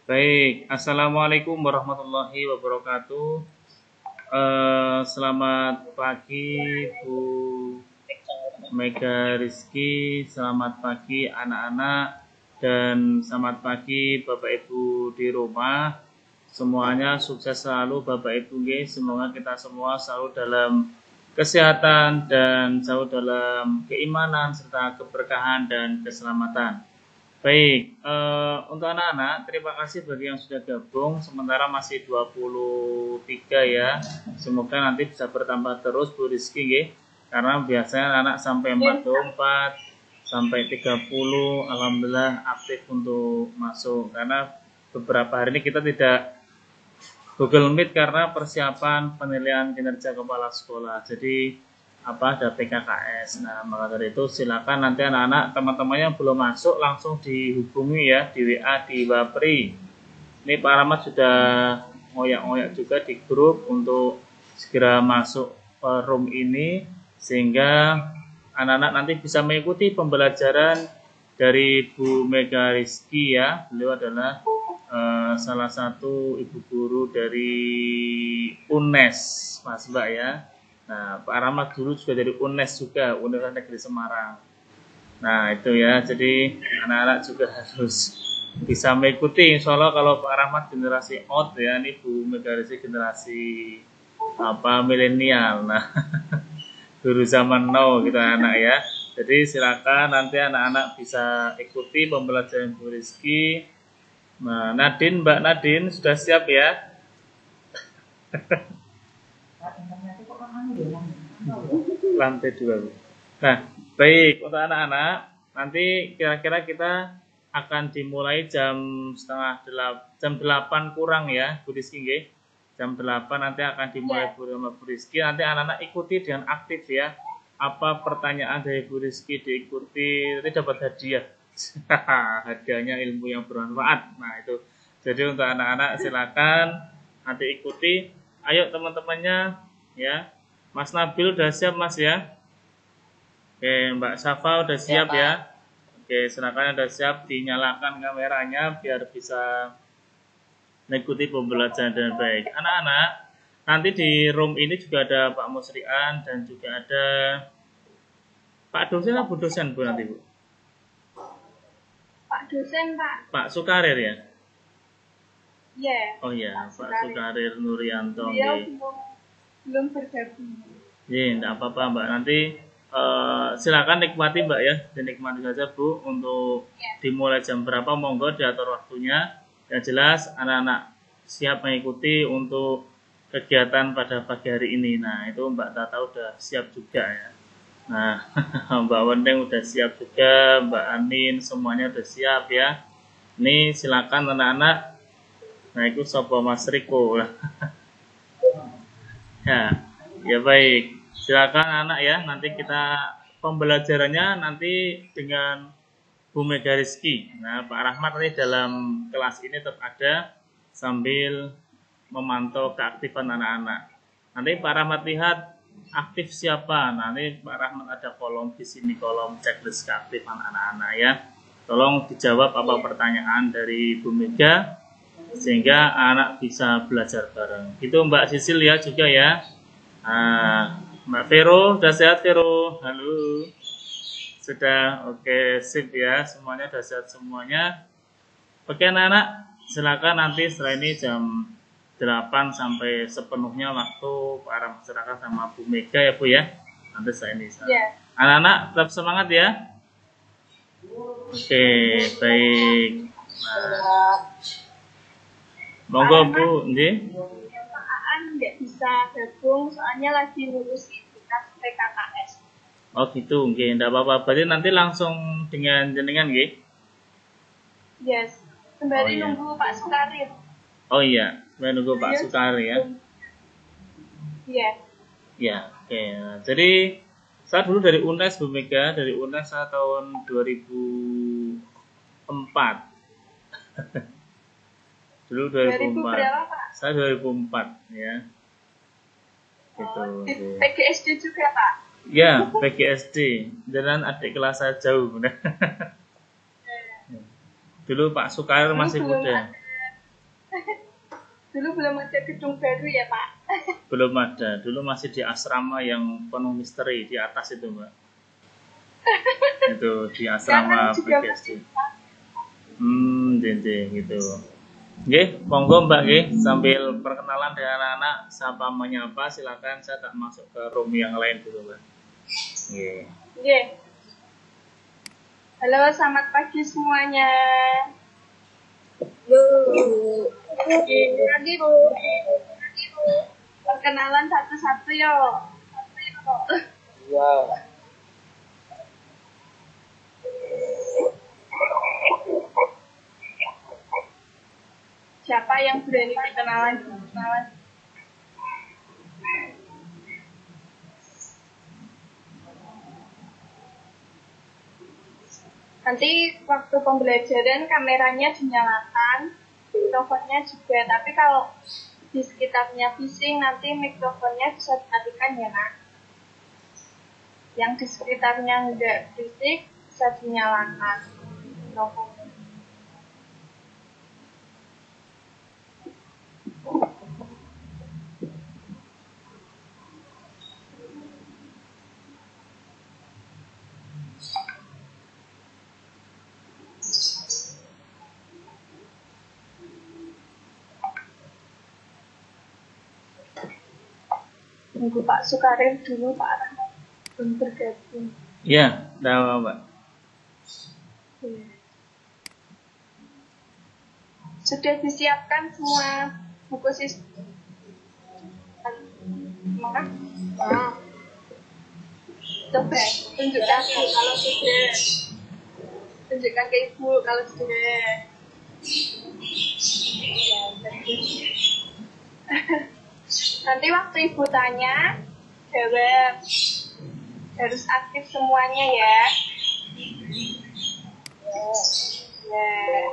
Baik, Assalamualaikum warahmatullahi wabarakatuh. Selamat pagi Bu Mega Rizky, selamat pagi anak-anak, dan selamat pagi Bapak Ibu di rumah. Semuanya sukses selalu Bapak Ibu, semoga kita semua selalu dalam kesehatan dan selalu dalam keimanan serta keberkahan dan keselamatan. Baik, untuk anak-anak, terima kasih bagi yang sudah gabung. Sementara masih 23 ya. Semoga nanti bisa bertambah terus Bu Rizky, karena biasanya anak sampai 44, sampai 30, alhamdulillah aktif untuk masuk. Karena beberapa hari ini kita tidak Google Meet karena persiapan penilaian kinerja kepala sekolah. Jadi ada PKKS. Nah, maka dari itu silakan nanti anak-anak, teman-teman yang belum masuk langsung dihubungi ya di WA, di Wapri. Ini Pak Rahmat sudah ngoyak-ngoyak juga di grup untuk segera masuk ke room ini sehingga anak-anak nanti bisa mengikuti pembelajaran dari Bu Mega Rizky ya. Beliau adalah salah satu ibu guru dari UNES, Mas Mbak ya. Nah, Pak Rahmat dulu juga dari UNES juga, Universitas Negeri Semarang. Nah, itu ya, jadi anak-anak juga harus bisa mengikuti. Insya Allah kalau Pak Rahmat generasi out ya, ini Bu Mega Rizky generasi milenial. Nah, guru zaman now kita anak ya. Jadi silakan nanti anak-anak bisa ikuti pembelajaran Bu Rizky. Nah, Mbak Nadine sudah siap ya? Lantai 2. Nah, baik untuk anak-anak, nanti kira-kira kita akan dimulai jam 8 kurang ya, Bu Rizky. Jam 8 nanti akan dimulai Bu Rizky. Nanti anak-anak ikuti dengan aktif ya. Apa pertanyaan dari Bu Rizky diikuti, nanti dapat hadiah. Hadiahnya ilmu yang bermanfaat. Nah, itu. Jadi untuk anak-anak silakan nanti ikuti. Ayo teman-temannya ya. Mas Nabil udah siap Mas ya? Oke, Mbak Safa udah siap ya? Oke, silakan udah siap, dinyalakan kameranya biar bisa mengikuti pembelajaran dengan baik. Anak-anak, nanti di room ini juga ada Pak Musrian dan juga ada Pak dosen atau Bu dosen Bu nanti Bu? Pak dosen Pak. Pak Sukarir ya? Iya. Oh iya, Pak Sukarir Nurianto. Beliau belum bergabung. Iya, enggak apa-apa Mbak. Nanti silakan nikmati Mbak ya, dinikmati saja Bu. Untuk dimulai jam berapa monggo diatur waktunya. Yang jelas anak-anak siap mengikuti untuk kegiatan pada pagi hari ini. Nah itu Mbak Tata udah siap juga ya. Nah Mbak Wendeng udah siap juga, Mbak Anin semuanya udah siap ya. Ini silakan anak-anak. Nah itu Sopo Mas Riko. Ya baik. Silakan anak ya, nanti kita pembelajarannya nanti dengan Bu Mega Rizky. Nah, Pak Rahmat nanti dalam kelas ini tetap ada sambil memantau keaktifan anak-anak. Nanti Pak Rahmat lihat aktif siapa. Nanti Pak Rahmat ada kolom di sini, kolom checklist keaktifan anak-anak ya. Tolong dijawab apa pertanyaan dari Bu Mega sehingga anak bisa belajar bareng. Itu Mbak Sisil ya juga ya. Mbak Vero, sudah sehat Vero? Halo. Sudah, oke, sip ya. Semuanya sudah sehat semuanya. Oke anak-anak, silakan nanti setelah ini jam 8 sampai sepenuhnya waktu Pak Rahmat serahkan sama Bu Mega ya Bu ya. Nanti saya ini. Anak-anak tetap semangat ya. Oke, baik. Nah, monggo Bu, nggih. Nggak bisa gabung soalnya lagi ngurusin PKKS. Oh gitu, nggih, enggak apa-apa. Berarti nanti langsung dengan jenengan nggih? Yes. Sembari nunggu Pak Sukarir. Oh iya, sembari nunggu Pak Sukarir ya. Iya. Ya, oke. Jadi saya dulu dari UNES Bu Mega, dari UNES saya tahun 2004. Dulu 2004. 2000 berapa Pak? Saya 2004 ya. Gitu. PGSD juga Pak? Ya, PGSD. Dan adik kelas saya jauh. Dulu Pak Sukarir masih muda. Dulu belum ada gedung baru ya Pak? Belum ada. Dulu masih di asrama yang penuh misteri di atas itu, Mbak. Itu di asrama PGSD. Gitu. Oke, monggo Mbak nggih, sambil perkenalan dengan anak-anak, sapa menyapa, silakan. Saya tak masuk ke room yang lain dulu, Mbak. Nggih. Halo, selamat pagi semuanya. Pagi Bu. Perkenalan satu-satu yuk. Iya. Siapa yang berani perkenalan? Nanti waktu pembelajaran kameranya dinyalakan, mikrofonnya juga. Tapi kalau di sekitarnya bising, nanti mikrofonnya bisa dimatikan ya nak. Yang di sekitarnya enggak bising bisa dinyalakan mikrofonnya. Tunggu Pak Sukarim dulu, Pak Rahmat belum bergabung. Iya, udah Mbak. Sudah disiapkan semua buku sistem. Coba tunjukkan kalau sudah. Tunjukkan ke Ibu kalau sudah. Nanti waktu Ibu tanya, jawab. Harus aktif semuanya ya.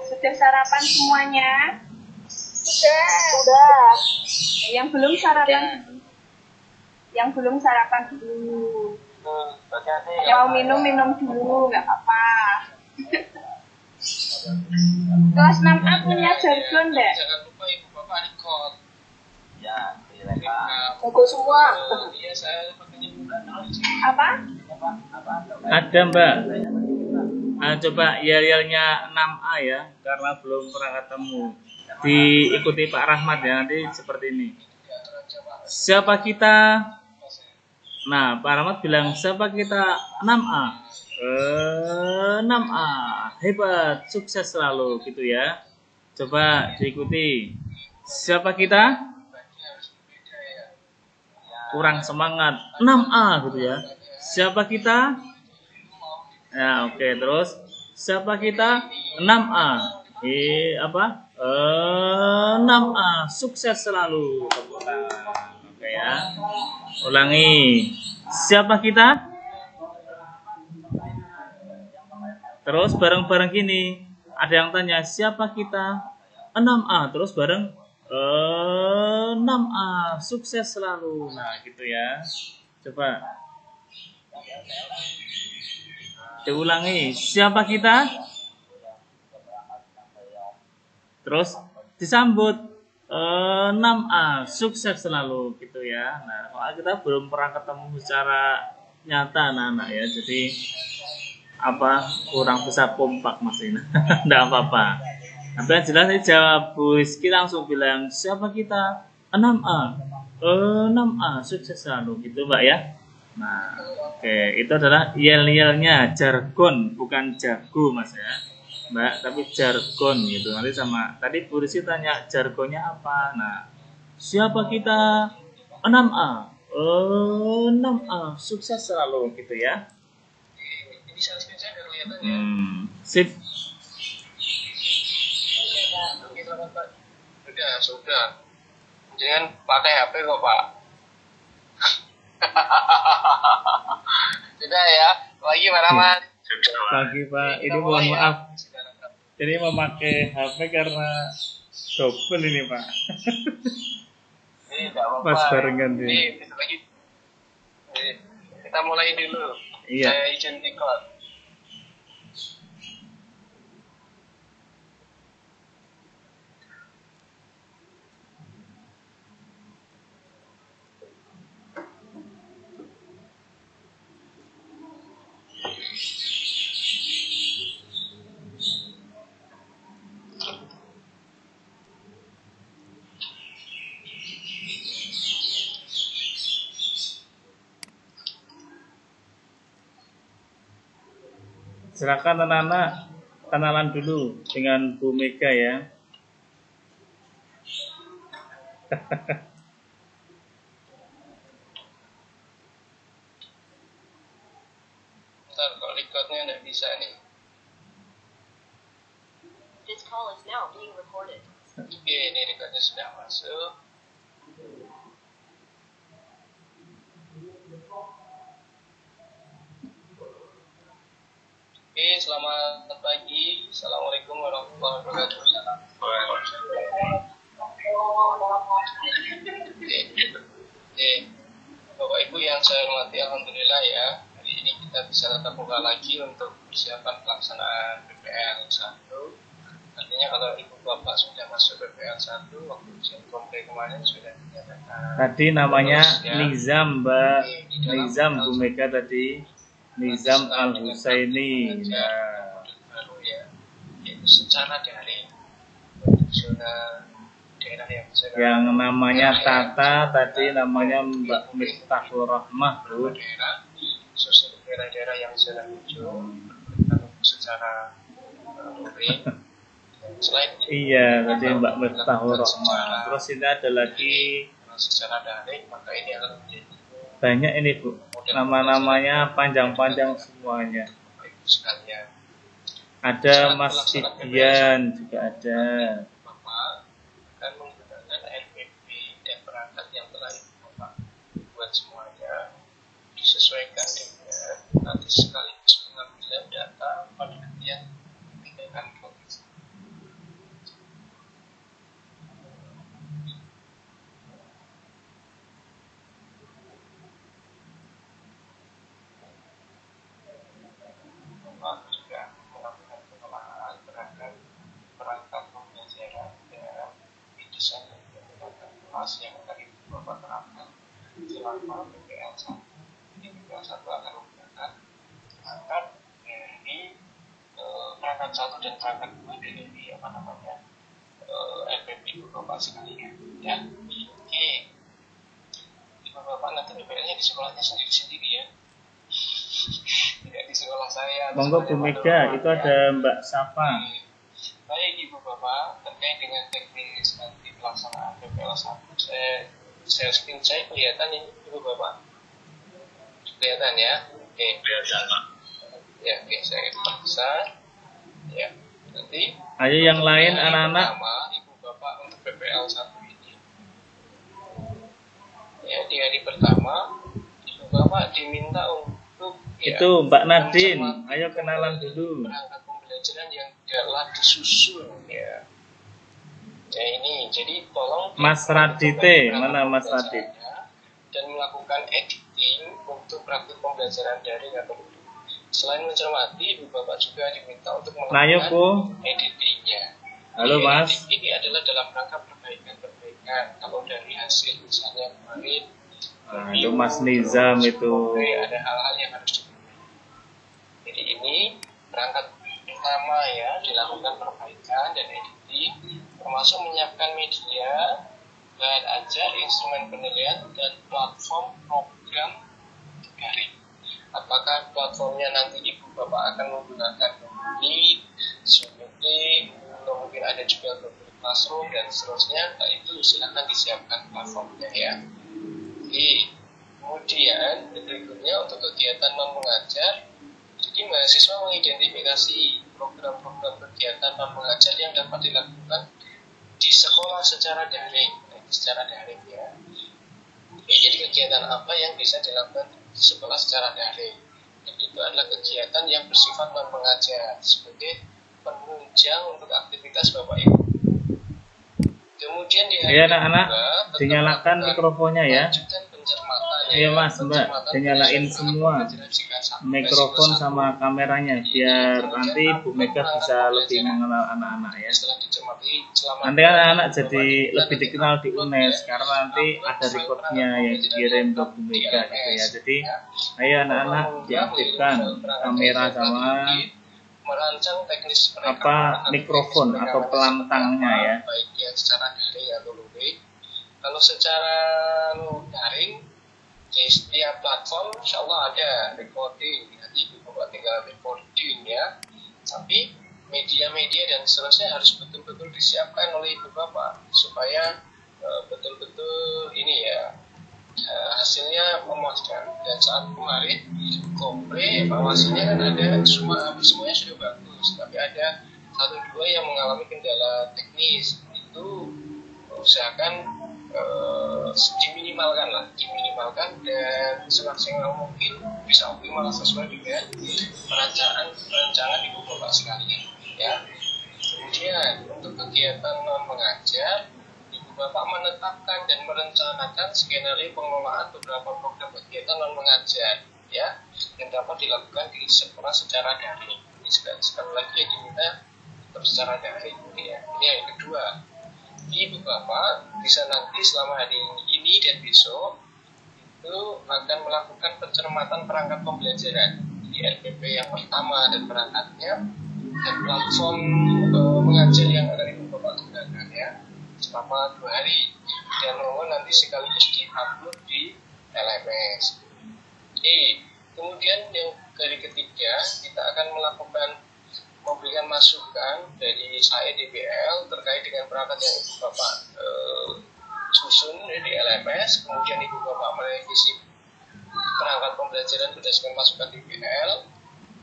Sudah sarapan semuanya? Sudah. Yang belum sarapan dulu. Mau minum dulu, nggak apa-apa. Kelas 6A punya jargon nggak? Jangan lupa ibu bapak record. Ya, Buku semua. Iya, saya pakainya Apa? Ada Mbak. Coba yel-yelnya 6A ya, karena belum pernah ketemu. Diikuti Pak Rahmat ya, nanti seperti ini. Siapa kita? Nah, Pak Rahmat bilang siapa kita? 6A. 6A. Hebat, sukses selalu gitu ya. Coba diikuti. Siapa kita? Kurang semangat. 6A gitu ya. Siapa kita? Ya, oke, terus siapa kita? 6A. 6A. Sukses selalu. Oke ya. Ulangi. Siapa kita? Terus bareng-bareng gini. Ada yang tanya, siapa kita? 6A. Terus bareng 6A. Sukses selalu. Nah, gitu ya. Coba diulangi. Siapa kita? Terus disambut 6A. Sukses selalu gitu ya. Nah, kalau kita belum pernah ketemu secara nyata anak-anak ya. Jadi kurang bisa kompak Mas ini. Enggak apa-apa. Tapi yang jelas saya jawab Bu Rizky langsung bilang siapa kita? 6A. 6A. Sukses selalu gitu Mbak ya. Nah, oke, itu adalah yel-yelnya, jargon, bukan jago Mas ya, Mbak, tapi jargon gitu. Nanti sama tadi Bu Rizky tanya jargonnya apa. Nah, siapa kita? 6A. 6A. Sukses selalu gitu ya. Ini saya udah kelihatan ya. Sip. Oke, selamat Pak. Sudah. Jangan pakai HP kok Pak. Sudah ya. Lagi Pak Rahmat. Pagi Pak. Ini mohon maaf. Ini memakai HP karena double ini Pak. Ini enggak apa-apa. Pas barengan dia. Ini besok lagi. Kita mulai dulu. Iya. Saya izin record. Silakan anak-anak kenalan dulu dengan Bu Mega ya. Bentar, kok recordnya nggak bisa nih. This call is now being recorded. Oke, ini recordnya sudah masuk. Oke, selamat pagi. Assalamualaikum warahmatullahi wabarakatuh. Oke, Bapak Ibu yang saya hormati, alhamdulillah ya. Hari ini kita bisa tatap muka lagi untuk persiapan pelaksanaan PPL 1. Artinya kalau Ibu Bapak sudah masuk PPL 1, waktu ujian komplek kemarin sudah dinyatakan. Tadi namanya Ya. Nizam, Mbak. Di dalam Nizam Bu PPL Mega tadi. Nizam Al-Husaini. Nah, baru ya, yaitu secara daring zona daerah yang namanya Tata tadi namanya Mbak Miftahul Rahmah, Bu. daerah, khusus daerah-daerah yang zona hijau secara luring. Selain itu, Iya, tadi Mbak Miftahul Rahmah. Terus ini ada lagi secara daring, maka ini akan menjadi banyak ini, Bu. Nama-namanya panjang-panjang semuanya. Bapak Ibu sekalian. Ada Mas Fidian juga ada. Bapak akan menggunakan NPP dan perangkat yang telah Ibu Bapak buat semuanya disesuaikan dengan nanti sekaligus pengambilan data penelitian tindakan COVID. Bapak juga melakukan pengelolaan terhadap perangkat pembelajaran dan desain dan penerapan kelas yang akan Ibu Bapak terapkan selama PPL 1. Ini PPL 1 akan menggunakan perangkat dari perangkat 1 dan perangkat 2 dari LPP Ibu Bapak sekalian ya. Oke, Ibu Bapak nanti PPL-nya di sekolahnya sendiri-sendiri ya. Tidak di sekolah saya. Monggo Bu Mega, itu ada Mbak Safa. Baik Ibu Bapak, terkait dengan teknis nanti pelaksanaan PPL 1, saya screen saya kelihatan ini Ibu Bapak. Kelihatan ya? Oke. Ya, oke, saya besar. Ya, nanti. Ayo yang lain Hari anak-anak. pertama, Ibu Bapak untuk PPL 1 ini. Ya, di hari pertama, Ibu Bapak diminta untuk ya, Itu Mbak Nadine. Ayo kenalan dulu. perangkat pembelajaran yang telah disusun ya. Ya ini, jadi tolong Mas Radite, mana Mas Radit? dan melakukan editing untuk praktik pembelajaran daring atau luring. Selain mencermati, Ibu Bapak juga diminta untuk Nah, yuk, Bu. editingnya. Halo, Jadi, Mas. editing ini adalah dalam rangka perbaikan-perbaikan. Kalau dari hasil misalnya kemarin, Nah, itu Mas Nizam itu. ada hal-hal yang harus diperbaiki. Jadi ini perangkat pertama ya, dilakukan perbaikan dan editing, termasuk menyiapkan media, bahan ajar, instrumen penilaian, dan platform program daring. Apakah platformnya nanti Ibu Bapak akan menggunakan Meet, Zoom Meeting, atau mungkin ada juga Google Classroom dan seterusnya, nah itu silakan disiapkan platformnya ya. Oke, kemudian berikutnya untuk kegiatan mengajar, jadi mahasiswa mengidentifikasi program-program kegiatan mengajar yang dapat dilakukan di sekolah secara daring, ya. Oke, jadi kegiatan apa yang bisa dilakukan di sekolah secara daring? Jadi itu adalah kegiatan yang bersifat mengajar sebagai penunjang untuk aktivitas Bapak Ibu. Kemudian di hari Ya anak-anak, kedua, dinyalakan mikrofonnya ya. lanjutan pencermatan Iya Mas, Mbak, dinyalain semua mikrofon sama kameranya biar nanti Bu Mega bisa lebih mengenal anak-anak ya. Setelah dicermati selama Nanti kan anak-anak jadi lebih dikenal di UNES karena nanti ada recordnya yang dikirim ke Bu Mega gitu ya. Jadi ayo anak-anak diaktifkan kamera sama merancang teknis apa mikrofon atau pelantangnya ya. baik yang secara daring atau luring. Kalau secara daring Di setiap platform insya Allah ada recording, nanti ibu bapak tinggal recording ya. Tapi media-media dan seterusnya harus betul-betul disiapkan oleh ibu bapak supaya betul-betul ini ya hasilnya memuaskan. Dan saat kemarin komplain evaluasinya kan ada semuanya sudah bagus, tapi ada 1-2 yang mengalami kendala teknis, itu usahakan diminimalkan dan semaksimal mungkin bisa optimal sesuai dengan perencanaan ibu bapak sekalian ya. Kemudian untuk kegiatan non mengajar, ibu bapak menetapkan dan merencanakan skenario pengelolaan beberapa program kegiatan non mengajar ya, yang dapat dilakukan di sekolah secara daring. Ini sekali lagi yang diminta secara daring ya. Ini yang kedua, ibu bapak bisa nanti selama hari ini dan besok itu akan melakukan pencermatan perangkat pembelajaran di RPP yang pertama dan perangkatnya dan platform mengajar yang akan ibu bapak gunakan ya selama 2 hari, dan mohon nanti sekaligus diupload di LMS. Kemudian yang hari ketiga, kita akan memberikan masukan dari saya DBL terkait dengan perangkat yang ibu bapak susun di LMS. Kemudian ibu bapak merevisi perangkat pembelajaran berdasarkan masukan DBL.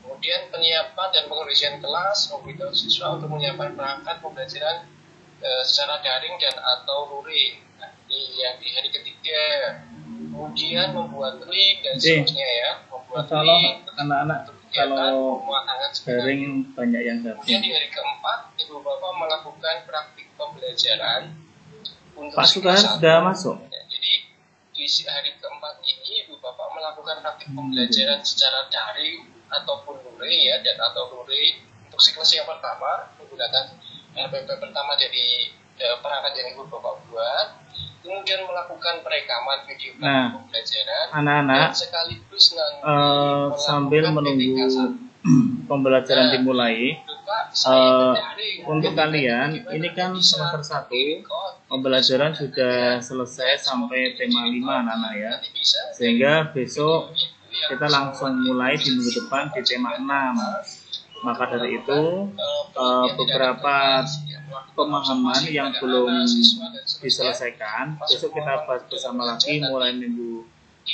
Kemudian penyiapan dan pengisian kelas, memberitahu siswa untuk menyiapkan perangkat pembelajaran secara daring dan atau luring. Nah, ini yang di hari ketiga. Kemudian membuat link dan seterusnya ya, membuat link anak-anak kalau daring banyak yang gabung. Kemudian di hari keempat, ibu bapak melakukan praktik pembelajaran untuk Pak Sukar sudah masuk. Ya, jadi di hari keempat ini ibu bapak melakukan praktik pembelajaran secara daring ataupun luring ya, dan atau luring untuk siklus yang pertama menggunakan RPP pertama dari perangkat yang ibu bapak buat. Kemudian melakukan perekaman video pembelajaran anak-anak sekaligus nanti sambil menunggu pembelajaran dimulai. Untuk kalian ini kan semester 1 pembelajaran sudah selesai sampai tema 5 anak-anak ya, sehingga besok kita langsung mulai di minggu depan di tema 6. Maka dari itu beberapa pemahaman yang belum diselesaikan besok kita bahas bersama lagi mulai minggu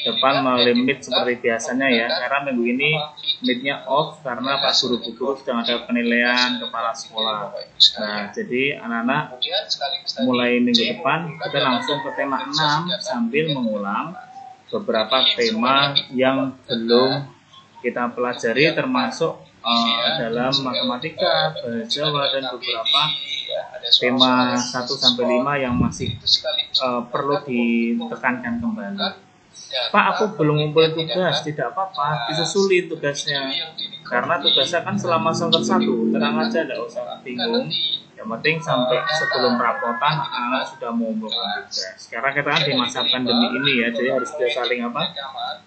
depan melalui Meet seperti biasanya ya, karena minggu ini Meet-nya off karena Pak Guru sedang ada penilaian kepala sekolah. Nah, jadi anak-anak mulai minggu depan kita langsung ke tema 6 sambil mengulang beberapa tema yang belum kita pelajari, termasuk dalam matematika, bahasa Jawa, dan beberapa tema 1-5 yang masih perlu ditekankan kembali. Pak, aku belum ngumpulin tugas. Tidak apa-apa, disusulin tugasnya. Karena tugasnya kan selama semester 1, tenang aja, tidak usah bingung. Yang penting sampai sebelum rapotan anak sudah mengumpulkan tugas. Sekarang kita kan di masa pandemi ini ya, jadi harus bisa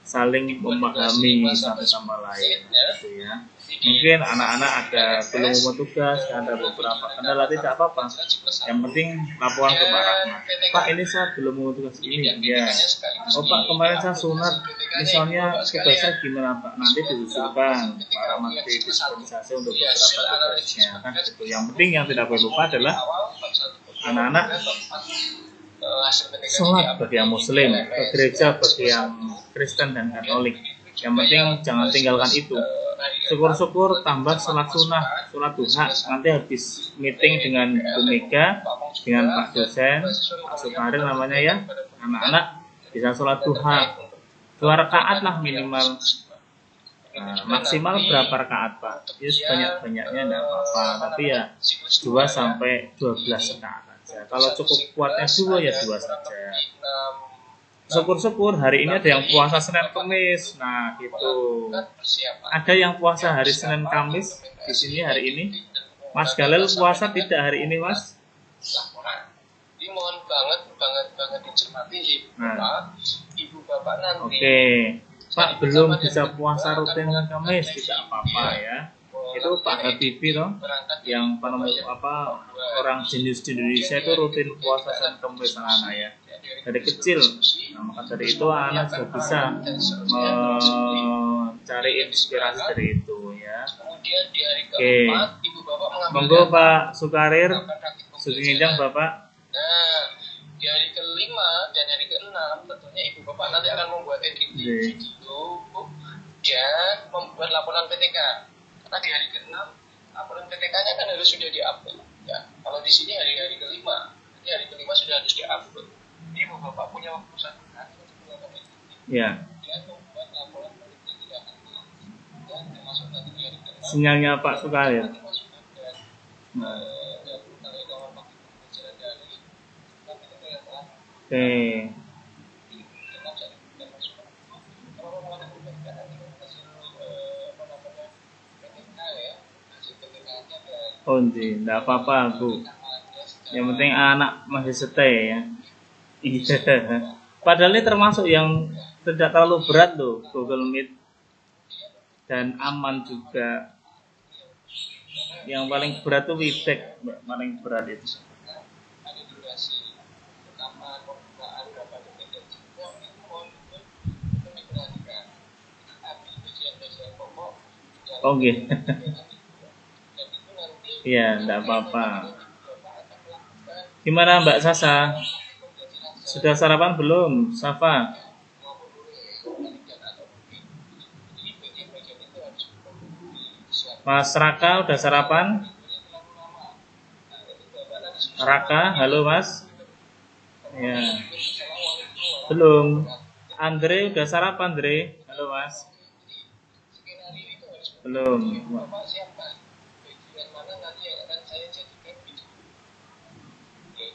saling memahami satu sama lain, gitu ya. Mungkin anak-anak ada belum mau tugas, ada beberapa kendala, tidak apa-apa. Yang penting laporan ke Pak Rahmat. Pak, ini saya belum mau tugas ini. Ya. Oh Pak, kemarin saya sunat. Misalnya tugasnya gimana Pak? Nanti diusulkan Pak Rahmat dispensasi untuk beberapa tugasnya. Kan gitu. Yang penting yang tidak boleh lupa adalah anak-anak sholat bagi yang Muslim, ke gereja bagi yang Kristen dan Katolik. Yang penting jangan tinggalkan itu. Syukur-syukur tambah sholat sunnah, sholat duha. Nanti habis meeting dengan Bu Mega, dengan Pak dosen, Pak Sukaril namanya ya, anak-anak bisa sholat duha 2 rakaat lah minimal. Maksimal berapa rakaat Pak? Ya sebanyak-banyaknya tidak apa-apa, tapi ya 2 sampai 12 rakaat saja. Kalau cukup kuatnya 2 ya 2 saja. Syukur-syukur hari ini ada yang puasa Senin Kamis. Nah, gitu. Ada yang puasa hari Senin Kamis di sini hari ini. Mas Galil puasa tidak hari ini, Mas? Jadi mohon banget dicermati ibu bapak nanti. Oke. Pak belum bisa puasa rutin Kamis, tidak apa-apa ya. Itu Pak Habibie toh, yang orang jenis di Indonesia itu rutin puasa Senin Kamis anak ya. dari kecil. Nah, maka dari itu anak juga bisa mencari inspirasi dari itu ya. Kemudian di hari Oke, keempat, ibu bapak mengambil monggo Pak Sukarir, Sugeng Injang Bapak. Nah, di hari kelima dan hari keenam tentunya ibu bapak nanti akan membuat editing video dan membuat laporan PTK. Karena di hari keenam laporan PTK-nya kan harus sudah diupload. Ya, kalau di sini hari kelima, jadi hari kelima sudah harus diupload. Jadi ibu bapak punya waktu 1 hari untuk melakukan editing Ya, dan membuat laporan PTK tidak akan dan termasuk nanti di hari keenam. sinyalnya Pak Sukarir. Nanti masukkan dan dan kawan-kawan waktu pembelajaran dari tapi itu yang telah Oke, oh enggak apa-apa Bu. Yang penting anak masih stay ya. Iya. Padahal ini termasuk yang tidak terlalu berat loh Google Meet dan aman juga. Yang paling berat tuh Webex, paling berat itu. ada durasi pertama pembukaan berapa detik dan semua itu mohon betul itu diperhatikan. Tapi bagian-bagian pokok Oh gitu. dan itu nanti Iya, enggak apa-apa. Gimana Mbak Sasa? Sudah sarapan belum? Safa? Mas Raka udah sarapan? Raka, halo Mas. Ya. Belum. Andre udah sarapan, Andre? Halo Mas. Belum. Bapak siapkan bagian mana nanti yang akan saya jadikan video.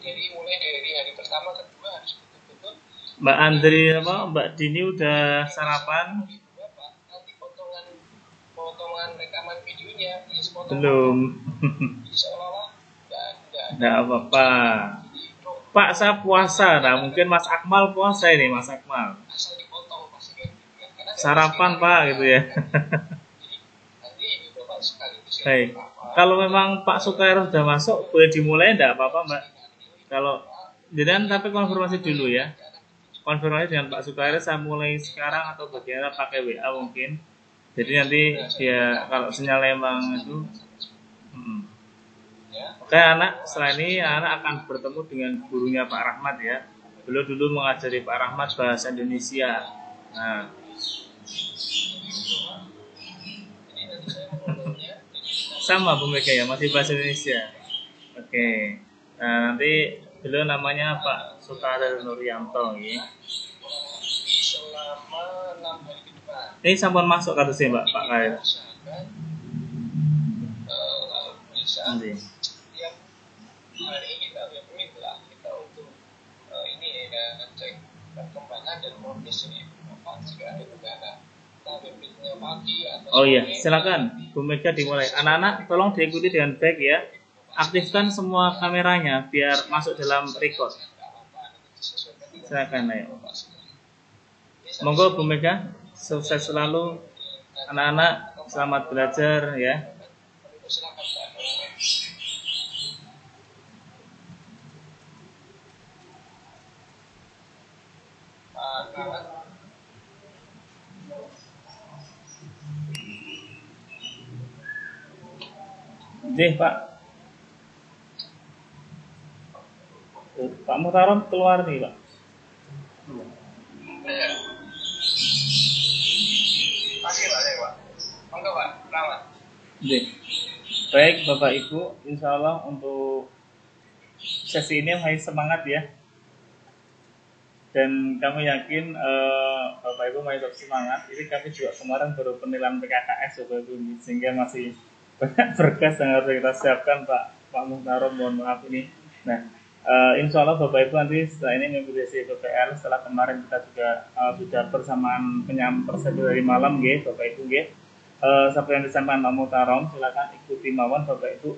Jadi mulai dari hari pertama kedua harus betul-betul Mbak Andri apa? Mbak Dini udah sarapan? Bapak nanti potongan rekaman videonya ya sepotong Belum. seolah-olah Enggak apa-apa. Pak saya puasa. Nah, mungkin Mas Akmal puasa ini, Mas Akmal. asal dipotong pasti kan karena Sarapan Pak gitu ya. nanti Bapak sekaligus Baik. Kalau memang Pak Sukair sudah masuk, boleh dimulai enggak apa-apa, Mbak? Kalau jadi tapi konfirmasi dulu ya. Konfirmasi dengan Pak Sukair, saya mulai sekarang atau bagaimana pakai WA mungkin. Jadi nanti dia kalau sinyal emang itu. Oke anak, setelah ini anak akan bertemu dengan gurunya Pak Rahmat ya. Beliau dulu mengajari Pak Rahmat bahasa Indonesia. Nah, sama Bu Mega ya, masih bahasa Indonesia. Oke. Nah, nanti beliau namanya Pak Sukarir Nuryanto ya. selama 6 hari ke depan Ini sampun masuk kasusnya Mbak Pak Kair. usahakan kalau bisa Nanti. tiap hari kita webinar lah kita untuk ini ya cek perkembangan dan progres ini apa jika ada kendala kita webinarnya pagi atau Oh iya, sore. silakan Bu Mega dimulai. Anak-anak tolong diikuti dengan baik ya. Aktifkan semua kameranya biar masuk dalam record. Silakan ayo. Monggo Bu Mega, sukses selalu anak-anak, selamat belajar ya. Silakan Pak. Deh Pak. Pak Mutarom keluar nih Pak. Masih Pak. Monggo Pak, selamat. Deh. Baik Bapak Ibu, insya Allah untuk sesi ini masih semangat ya. Dan kami yakin Bapak Ibu masih tetap semangat. Ini kami juga kemarin baru penilaian PKKS Bapak Ibu, sehingga masih banyak berkas yang harus kita siapkan Pak Mutarom, mohon maaf ini. Nah, insya Allah Bapak Ibu nanti setelah ini mengikuti PPL, setelah kemarin kita juga sudah bersamaan persiapan dari malam Bapak Ibu seperti yang disampaikan Pak Mutarom, silakan ikuti mawon Bapak Ibu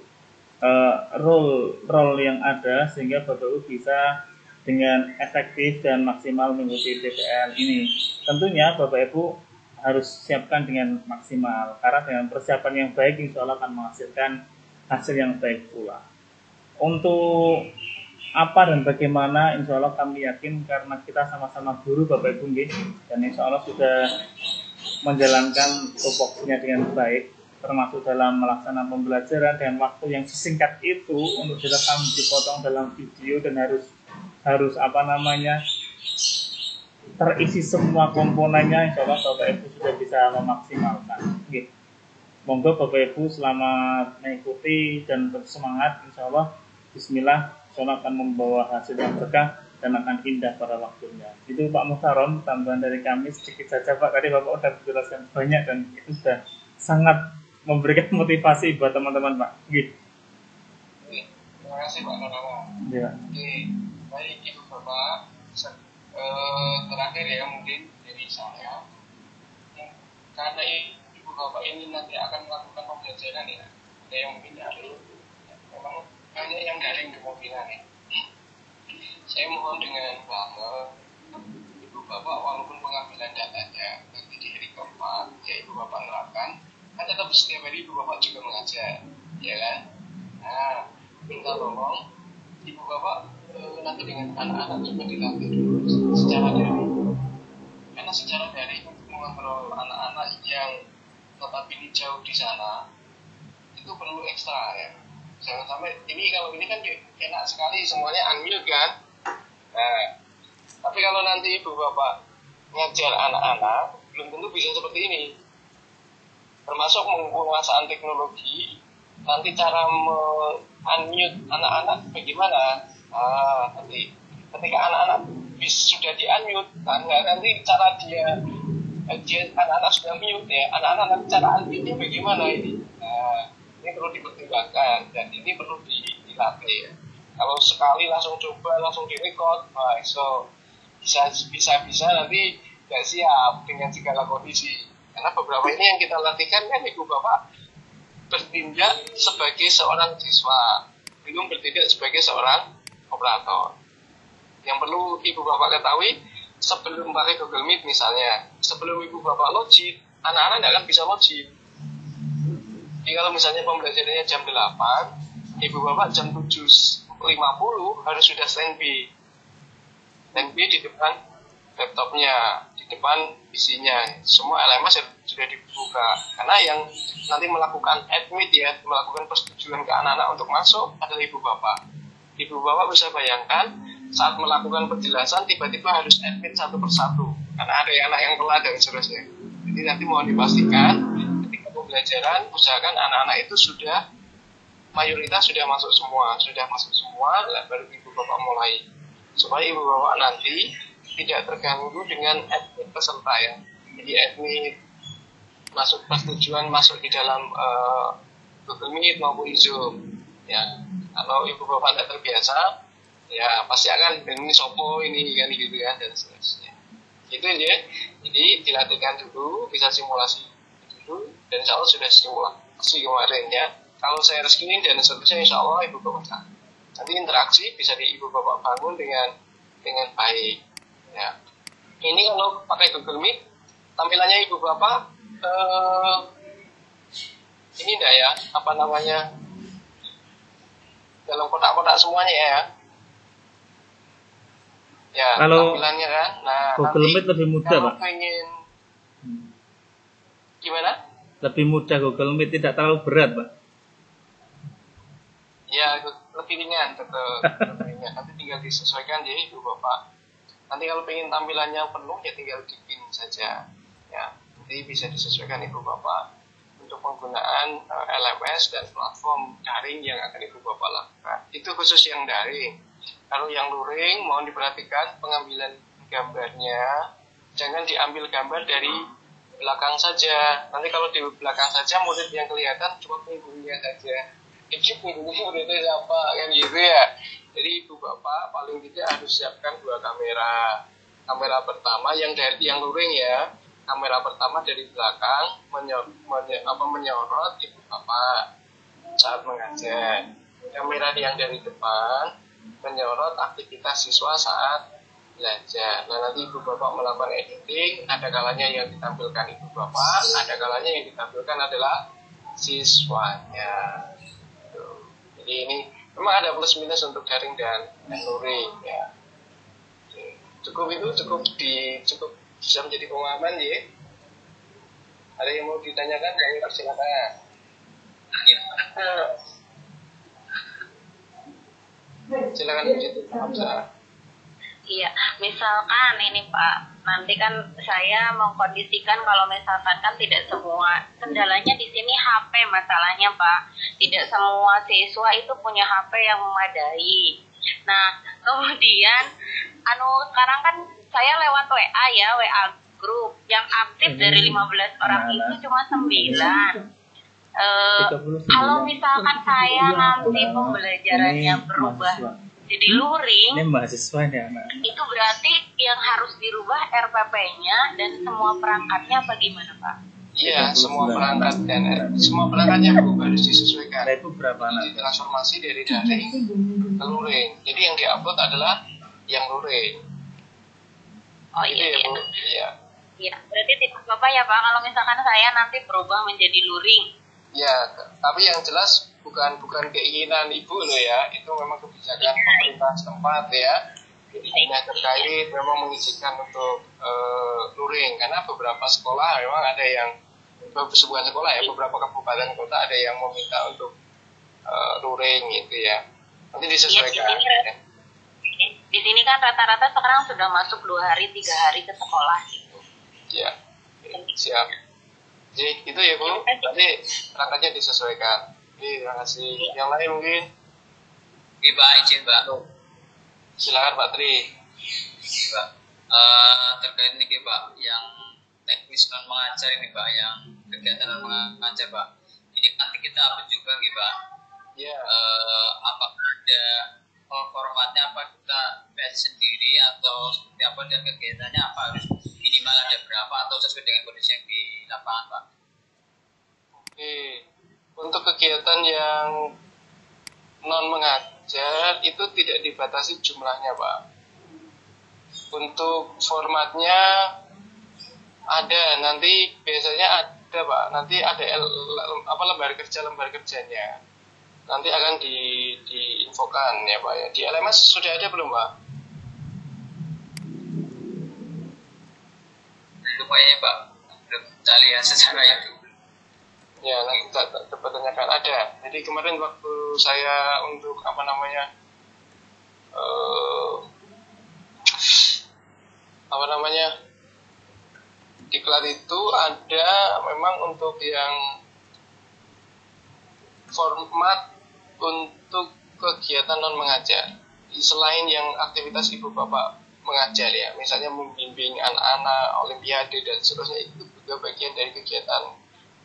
role yang ada sehingga Bapak Ibu bisa dengan efektif dan maksimal mengikuti PPL ini. Tentunya Bapak Ibu harus siapkan dengan maksimal karena dengan persiapan yang baik insya Allah akan menghasilkan hasil yang baik pula. Untuk apa dan bagaimana, insya Allah kami yakin karena kita sama-sama guru Bapak Ibu nggih, dan insya Allah sudah menjalankan tupoksinya dengan baik, termasuk dalam melaksanakan pembelajaran dengan waktu yang sesingkat itu untuk direkam dipotong dalam video dan harus terisi semua komponennya. Insya Allah Bapak Ibu sudah bisa memaksimalkan. Oke. Monggo Bapak Ibu selamat mengikuti dan bersemangat. Insya Allah Bismillah, insya Allah akan membawa hasil yang berkah dan akan indah pada waktunya. Itu Pak Muhtarom, tambahan dari kami sedikit saja Pak. Tadi Bapak sudah menjelaskan banyak dan itu sudah sangat memberikan motivasi buat teman-teman Pak. Gitu. Terima kasih Pak Narawa. Ya. Oke, baik Ibu Bapak. Terakhir ya mungkin dari saya, karena Ibu Bapak ini nanti akan melakukan pembelajaran ya, ada yang mungkin daring, memang banyak yang daring kemungkinan ya. Saya mohon dengan banget Ibu Bapak, walaupun pengambilan datanya nanti di hari keempat ya Ibu Bapak nerapkan, kan tetap setiap hari Ibu Bapak juga mengajar, ya kan? Nah, minta tolong Ibu Bapak nanti dengan anak-anak coba dilatih dulu secara daring, karena secara daring mengontrol anak-anak yang notabene jauh di sana itu perlu ekstra ya. Jangan sampai kalau ini kan enak sekali semuanya unmute kan. Nah, tapi kalau nanti Ibu Bapak ngajar anak-anak belum tentu bisa seperti ini, termasuk penguasaan teknologi. Nanti cara unmute anak-anak bagaimana? Nanti ketika anak-anak sudah di-unmute, nanti cara dia anak-anak sudah mute ya, anak-anak nanti cara unmute-nya bagaimana ini? Ini perlu dipertimbangkan dan ini perlu dilatih ya. Kalau sekali langsung coba, langsung direcord, so bisa nanti nggak siap dengan segala kondisi. Karena beberapa ini yang kita latihkan kan Ibu Bapak bertindak sebagai seorang siswa, belum bertindak sebagai seorang operator. Yang perlu Ibu Bapak ketahui, sebelum pakai Google Meet misalnya, sebelum Ibu Bapak login, anak-anak tidak akan bisa login. Jadi kalau misalnya pembelajarannya jam 8, Ibu Bapak jam 7.50 harus sudah standby. Standby di depan laptopnya, di depan isinya, semua LMS sudah dibuka. Karena yang nanti melakukan admit ya, melakukan persetujuan ke anak-anak untuk masuk adalah Ibu Bapak. Ibu Bapak bisa bayangkan saat melakukan penjelasan tiba-tiba harus admit satu persatu karena ada anak yang telat dan seterusnya. Jadi nanti mohon dipastikan ketika pembelajaran usahakan anak-anak itu sudah mayoritas sudah masuk semua, baru Ibu Bapak mulai supaya Ibu Bapak nanti tidak terganggu dengan admit peserta ya. Jadi admit masuk persetujuan masuk di dalam Google Meet maupun Zoom ya. Kalau Ibu Bapak tidak terbiasa, ya pasti akan ini sopo ini kan gitu kan dan seterusnya. Itu aja. Jadi dilatihkan dulu, bisa simulasi dulu dan insya Allah sudah simulasi kemarin ya. Kalau saya rezekiin dan seterusnya insya Allah Ibu Bapak nanti interaksi bisa di Ibu Bapak bangun dengan baik. Ya. Ini kalau pakai Google Meet, tampilannya Ibu Bapak ini enggak ya, dalam kotak-kotak semuanya ya. Ya, kalau tampilannya kan. Nah, Google Meet lebih mudah, Pak. Pengen gimana? Lebih mudah Google Meet, tidak terlalu berat, Pak. Ya, lebih ringan, tetap ringan. Nanti tinggal disesuaikan jadi Ibu Bapak. Nanti kalau pengen tampilannya penuh ya tinggal dipin saja. Ya, nanti bisa disesuaikan Ibu Bapak untuk penggunaan LMS dan platform daring yang akan Ibu Bapak lakukan. Itu khusus yang daring. Kalau yang luring, mohon diperhatikan pengambilan gambarnya. Jangan diambil gambar dari belakang saja. Nanti kalau di belakang saja, murid yang kelihatan cuma punggungnya saja. Ini punggungnya muridnya siapa? Kan gitu ya. Jadi Ibu Bapak paling tidak harus siapkan 2 kamera. Kamera pertama yang luring ya. Kamera pertama dari belakang menyorot Ibu Bapak saat mengajar. Kamera yang dari depan menyorot aktivitas siswa saat belajar. Nah nanti Ibu Bapak melakukan editing, ada kalanya yang ditampilkan Ibu Bapak, ada kalanya yang ditampilkan adalah siswanya. Jadi ini Memang ada plus minus untuk daring dan luring ya. Cukup cukup bisa menjadi pemahaman ya. Ada yang mau ditanyakan? Kami persilakan. Silakan begitu, Hamzah. Iya, misalkan ini Pak, nanti kan saya mengkondisikan kalau misalkan kan tidak semua, kendalanya di sini HP masalahnya Pak. Tidak semua siswa itu punya HP yang memadai. Nah, kemudian sekarang kan saya lewat WA ya, WA grup yang aktif dari 15 orang itu cuma 9. Kalau misalkan saya nanti pembelajarannya berubah jadi luring, ini mahasiswa ya anak. Itu berarti yang harus dirubah RPP-nya dan semua perangkatnya bagaimana Pak? Iya, semua perangkat dan semua perangkatnya harus disesuaikan. Ada itu berapa anak? Jadi transformasi dari daring ke luring. Jadi yang diupload adalah yang luring. Oh gitu iya, ya, iya. Bu? Iya. Iya, berarti tips Bapak ya Pak, kalau misalkan saya nanti berubah menjadi luring. Ya, tapi yang jelas bukan keinginan ibu loh ya, itu memang kebijakan pemerintah setempat ya. Jadi dinas terkait memang mengizinkan untuk luring, karena beberapa sekolah memang ada yang sebuah sekolah ya, beberapa kabupaten kota ada yang meminta untuk luring gitu ya. Nanti disesuaikan. Ya, di sini kan rata-rata sekarang sudah masuk 2 hari 3 hari ke sekolah gitu. Ya, siap. Jadi itu ya Bu, nanti perangkatnya disesuaikan. Oke, terima kasih. Yang lain mungkin? Oke Pak, izin Pak. Silakan Pak Tri. Pak, terkait ini Pak, yang teknis non mengajar ini Pak, yang kegiatan non mengajar Pak. Ini nanti kita upload juga nih Pak. Ya. Apakah ada formatnya, apa kita PS sendiri atau seperti apa, dan kegiatannya apa, harus minimal ada berapa atau sesuai dengan kondisi yang di lapangan Pak? Oke, untuk kegiatan yang non mengajar itu tidak dibatasi jumlahnya Pak. Untuk formatnya ada, nanti biasanya ada Pak, nanti ada lembar kerjanya. Nanti akan diinfokan ya Pak ya. Di LMS sudah ada belum Pak? Belum kayaknya Pak, belum saya lihat secara itu. Ya, nanti dapat tanyakan ada. Jadi kemarin waktu saya untuk diklat itu ada memang untuk yang format untuk kegiatan non mengajar. Selain yang aktivitas ibu bapak mengajar ya, misalnya membimbing anak-anak, olimpiade dan seterusnya, itu juga bagian dari kegiatan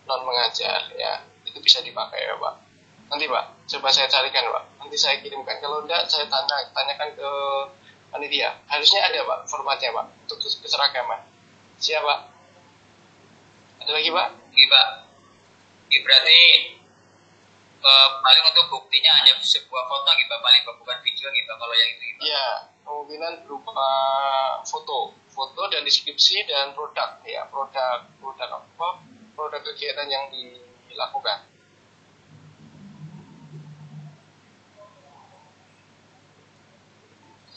non mengajar ya, itu bisa dipakai ya Pak. Nanti Pak, coba saya carikan Pak, nanti saya kirimkan. Kalau enggak, saya tanyakan ke panitia. Harusnya ada Pak formatnya Pak untuk keseragaman. Siap Pak? Ada lagi Pak? Iya Pak. Ini berarti paling untuk buktinya hanya sebuah foto gitu Pak, paling bukan video gitu Pak, kalau yang itu gitu. Iya, kemungkinan berupa foto dan deskripsi dan produk ya, produk kegiatan yang dilakukan.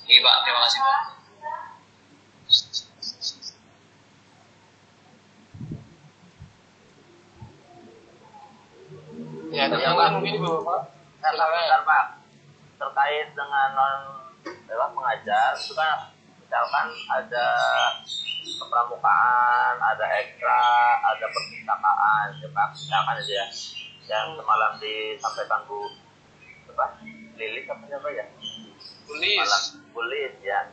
Iya Pak, terima kasih Pak. Ya, ada yang lain mungkin Bapak. Bentar Pak, terkait dengan non mengajar itu kan misalkan ada kepramukaan, ada ekstra, ada perpustakaan, ya Pak, misalkan aja ya, yang semalam disampaikan Bu Lilis apa ya? Bulis ya.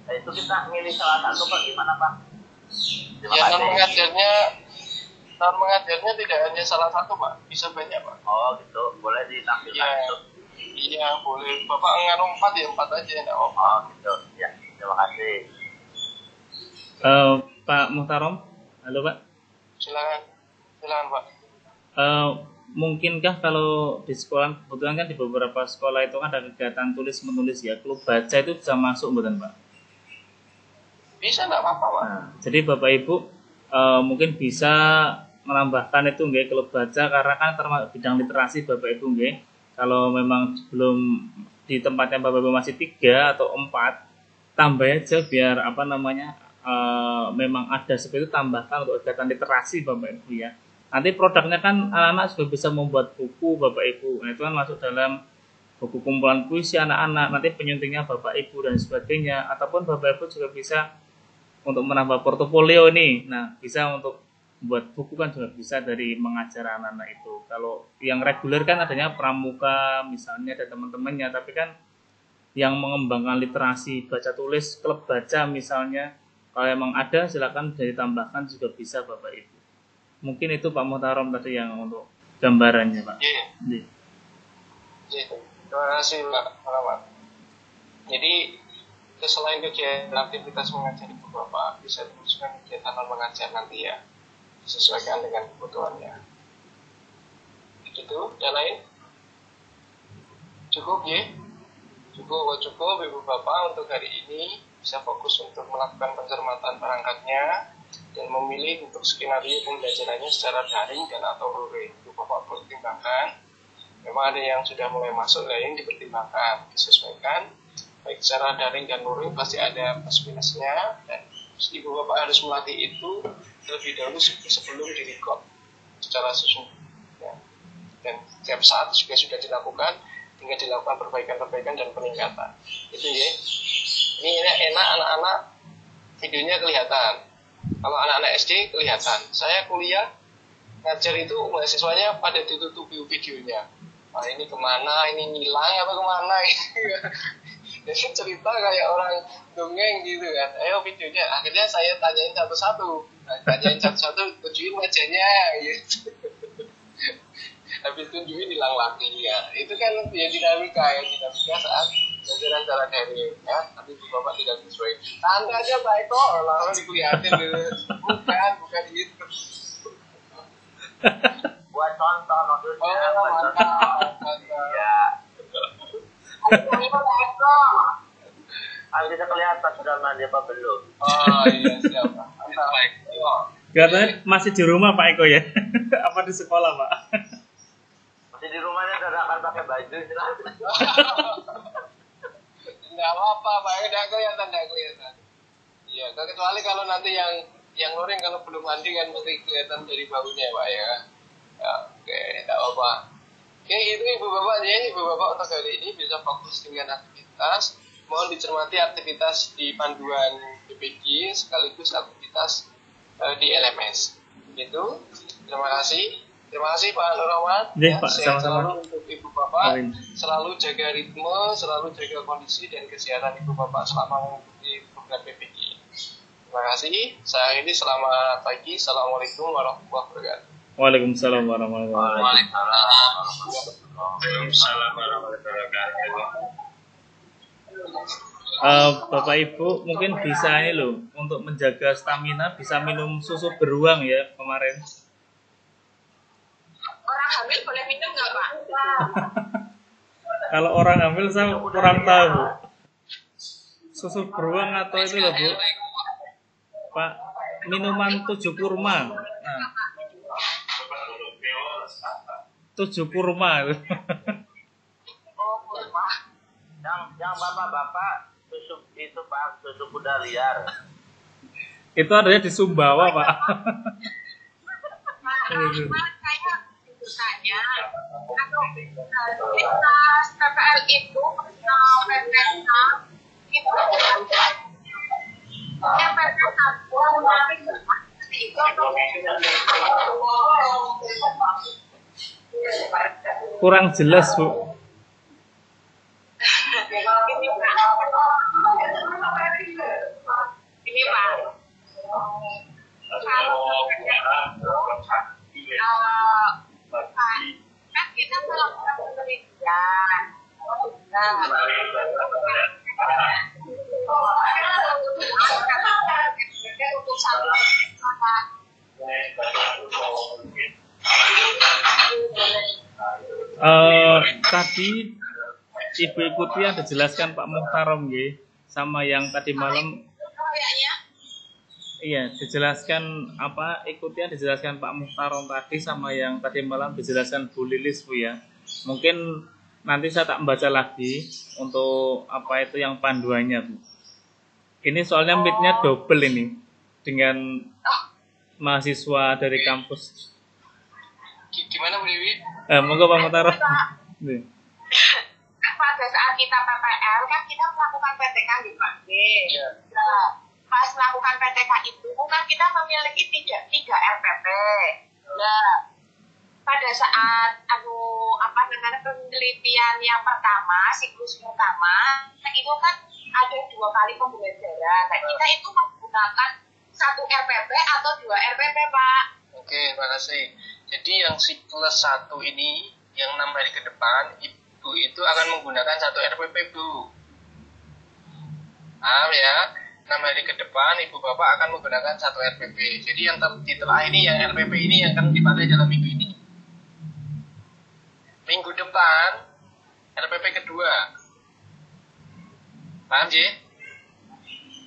Nah, itu kita milih salah satu Pak, gimana Pak? Ya, non mengajarnya tidak hanya salah satu Pak, bisa banyak Pak. Oh gitu, boleh ditampilkan Ya. itu. Iya boleh, Bapak ngaruh 4 ya 4 aja enggak apa-apa. Oh gitu, ya terima kasih. Pak Muhtarom, halo Pak. Silakan Pak. Mungkinkah kalau di sekolah, kebetulan kan di beberapa sekolah itu kan ada kegiatan tulis menulis ya, klub baca itu bisa masuk bukan Pak? Bisa enggak apa-apa Pak. Nah, jadi Bapak Ibu mungkin bisa menambahkan itu nggih klub baca, karena kan termasuk bidang literasi Bapak Ibu nggih. Kalau memang belum di tempatnya Bapak Ibu masih 3 atau 4, tambah aja biar memang ada seperti itu, tambahkan untuk kegiatan literasi Bapak Ibu ya. Nanti produknya kan anak-anak sudah bisa membuat buku Bapak Ibu. Nah, itu kan masuk dalam buku kumpulan puisi anak-anak, nanti penyuntingnya Bapak Ibu dan sebagainya. Ataupun Bapak Ibu juga bisa untuk menambah portofolio nih. Nah, bisa untuk buat buku kan juga bisa dari mengajar anak-anak itu. Kalau yang reguler kan adanya pramuka misalnya dan teman-temannya, tapi kan yang mengembangkan literasi baca tulis, klub baca misalnya, kalau emang ada silakan ditambahkan juga bisa Bapak Ibu. Mungkin itu Pak Muhtarom tadi yang untuk gambarannya Pak. Iya. Terima kasih Pak Muhammad. Jadi selain kegiatan aktivitas mengajar Ibu Bapak, bisa teruskan kegiatan non mengajar nanti ya, sesuaikan dengan kebutuhannya. Gitu, yang lain? Cukup ya? Cukup Ibu Bapak untuk hari ini bisa fokus untuk melakukan pencermatan perangkatnya dan memilih untuk skenario pembelajarannya secara daring dan atau luring. Ibu Bapak pertimbangkan. Memang ada yang sudah mulai masuk, lain dipertimbangkan, disesuaikan. Baik secara daring dan luring pasti ada plus minusnya, dan Ibu Bapak harus melatih itu terlebih dahulu sebelum direkod secara sesungguhnya. Dan setiap saat juga sudah dilakukan, tinggal dilakukan perbaikan dan peningkatan. Itu ya. Ini enak anak-anak videonya kelihatan. Kalau anak-anak SD kelihatan. Saya kuliah ngajar itu mahasiswanya pada ditutupi videonya. Wah, ini kemana? Ini ngilang apa kemana? Jadi cerita kayak orang dongeng gitu kan. Ayo videonya. Akhirnya saya tanyain satu-satu. Tunjukin wajahnya gitu. Habis tunjukin hilang lagi ya. Itu kan ya dinamika saat pelajaran cara daring ya. Tapi Bapak tidak sesuai. Tanda aja Pak Eko, langsung dikelihatin gitu. Bukan gitu. Buat contoh maksudnya. Mantap. Ya. Bisa kelihatan sudah mandi apa belum? Oh iya siap. Baik. Katanya masih di rumah Pak Eko ya? Apa di sekolah Pak? Masih di rumahnya udah akan pakai baju silahkan. Nggak apa-apa Pak, udah kelihatan. Iya, kecuali kalau nanti yang luring kalau belum mandi kan mesti kelihatan dari baunya Pak ya. Ya oke, tidak apa-apa. Oke, itu Ibu Bapak ya, Ibu Bapak untuk hari ini bisa fokus dengan aktivitas. Mohon dicermati aktivitas di panduan BPG sekaligus aktivitas di LMS. Gitu. Terima kasih Pak Nur Rahman. Ya, Pak, sehat sama-sama. selalu untuk Ibu Bapak. Amin. Selalu jaga ritme, selalu jaga kondisi dan kesehatan Ibu Bapak selama mengikuti program BPG. Terima kasih. Saya ini selamat pagi. Assalamualaikum warahmatullahi wabarakatuh. Waalaikumsalam warahmatullahi wabarakatuh. Waalaikumsalam warahmatullahi wabarakatuh. Bapak Ibu mungkin bisa ini loh, untuk menjaga stamina bisa minum susu beruang ya kemarin. Orang hamil boleh minum nggak Pak? Kalau orang hamil saya kurang tahu. Susu beruang atau itu loh Bu, Pak, minuman 7 kurma. Nah, 7 kurma itu. Yang bapak-bapak susu itu Pak, susu kuda liar. Itu adanya di Sumbawa Pak. Saya kalau lintas PPL itu PPL itu Kurang jelas Bu. Ini Pak. Kan kita melakukan penelitian. Untuk satu tadi Ibu ikuti yang dijelaskan Pak Muhtarom nggih, sama yang tadi malam. Iya, dijelaskan ikuti yang dijelaskan Pak Muhtarom tadi sama yang tadi malam dijelaskan Bu Lilis Bu ya. Mungkin nanti saya tak membaca lagi untuk apa itu yang panduannya, Bu. Ini soalnya meet-nya double ini dengan mahasiswa dari kampus. Gimana Bu Dewi? Monggo Pak Mutaro. Nih. Pada saat kita PPL kan kita melakukan PTK di Pak. Iya. Nah, pas melakukan PTK itu kan kita memiliki tiga RPP. Nah, pada saat penelitian yang pertama, siklus pertama, itu kan ada 2 kali pembelajaran. Nah, kita itu menggunakan 1 RPP atau 2 RPP, Pak. Oke, makasih. Jadi yang siklus 1 ini, yang 6 hari ke depan, Ibu itu akan menggunakan 1 RPP, Bu. Paham ya? 6 hari ke depan, Ibu Bapak akan menggunakan 1 RPP. Jadi yang ditelah ini, yang RPP ini yang akan dipakai dalam minggu ini. Minggu depan, RPP kedua. Paham, Ji?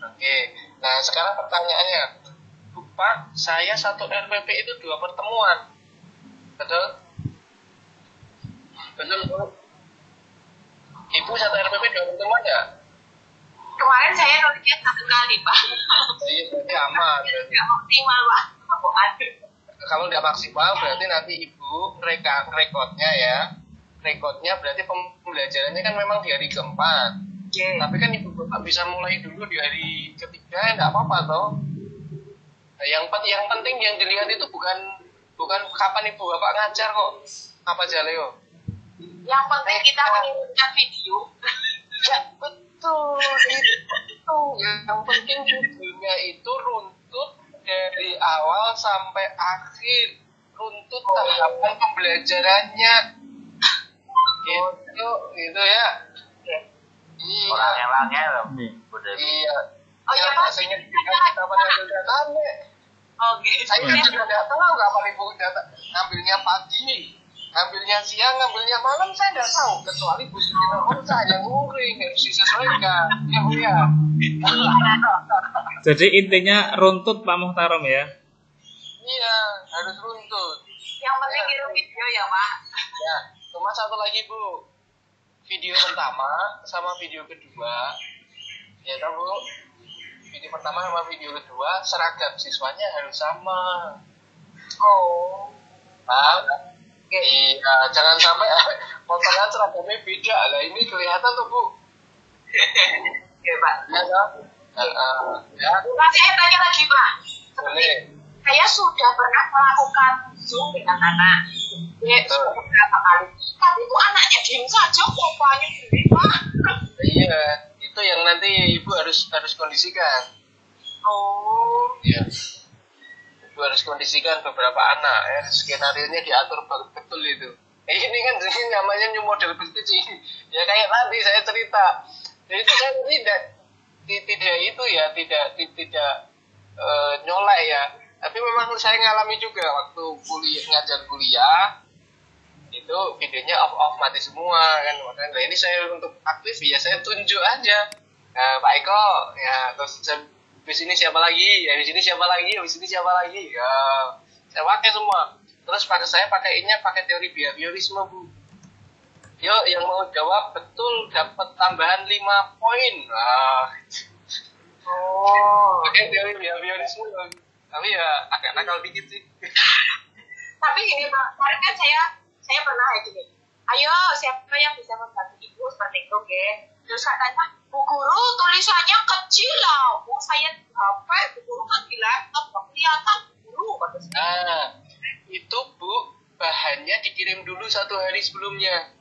Oke. Nah, sekarang pertanyaannya. Bu, Pak, saya 1 RPP itu 2 pertemuan. Betul? Betul, Bu? Ibu 1 RPP 2 pertemuan nggak? Kemarin saya nulisnya 1 kali, Pak. Iya, berarti aman. Nggak optimal, Pak. Kalau nggak maksimal, berarti nanti Ibu rekodnya ya. Rekodnya berarti pembelajarannya kan memang di hari keempat. Okay. Tapi kan Ibu Bapak bisa mulai dulu di hari ketiga, nggak apa-apa toh. Nah, yang penting yang dilihat itu bukan kapan Ibu Bapak ngajar kok. Apa aja, Leo? Yang penting kita mengirimkan video. Ya, betul. Itu. Yang penting videonya itu runtut dari awal sampai akhir. Runtut tahapan pembelajarannya. Gitu ya. Iya. Orang yang langnya loh. Iya. Oh iya, Pak. Saya kapan hasil datanya. Oke. Saya juga nggak tahu kapan Ibu data. Ngambilnya pagi, ngambilnya siang, ngambilnya malam, saya nggak tahu. Kecuali Bu Siti Nurhaliza yang nguring, harus disesuaikan. Ya, Bu ya. Jadi intinya runtut Pak Muhtarom ya. Iya, harus runtut. Yang penting kirim video ya, Pak. Ya, cuma satu lagi Bu. Video pertama sama video kedua. Ya tahu Bu. Video pertama sama video kedua seragam siswanya harus sama. Oh. Paham? Iya, jangan sampai potongan seragamnya beda. Lah ini kelihatan tuh Bu. Oke, Pak. Ya toh? Ya. Pak, saya tanya lagi, Pak. Boleh. Saya sudah pernah melakukan Zoom dengan anak. Ya, sudah beberapa kali. Tapi itu anaknya diem saja, bapaknya gini, Pak. Iya, itu yang nanti Ibu harus kondisikan. Oh. Iya. Ibu harus kondisikan beberapa anak. Skenario-nya diatur betul itu. Ini kan jadi namanya new model bisnis. Ya kayak tadi saya cerita. Jadi itu saya tidak nyolek ya. Tapi memang saya ngalami juga waktu ngajar kuliah. Itu videonya off mati semua kan. Makanya ini saya untuk aktif ya saya tunjuk aja. Pak Eko ya, terus habis ini siapa lagi? Ya, habis ini siapa lagi? Habis ini siapa lagi? Ya, saya pakai semua. Terus saya pakai teori behaviorisme, Bu. Yuk, yang mau jawab betul dapat tambahan 5 poin. Oh. Pakai teori behaviorisme. Tapi ya agak nakal dikit sih. Tapi ini Pak, kemarin kan saya pernah kayak gini. Ayo, siapa yang bisa membantu Ibu seperti itu, Ge? Terus katanya, Bu Guru tulisannya kecil lah. Bu, saya di HP, Bu Guru kan di laptop, nggak kelihatan Bu Guru. Nah, itu Bu, bahannya dikirim dulu 1 hari sebelumnya.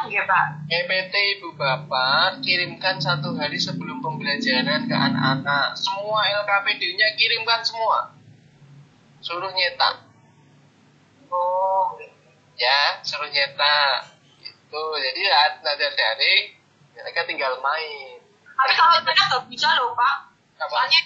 Iya Pak. PPT Ibu Bapak kirimkan 1 hari sebelum pembelajaran ke anak-anak. Semua LKPD-nya kirimkan semua. Suruh nyetak. Oh. Ya, suruh nyetak. Gitu. Jadi ada daring, mereka tinggal main. Tapi kalau saya nggak bisa loh Pak. Apa? Soalnya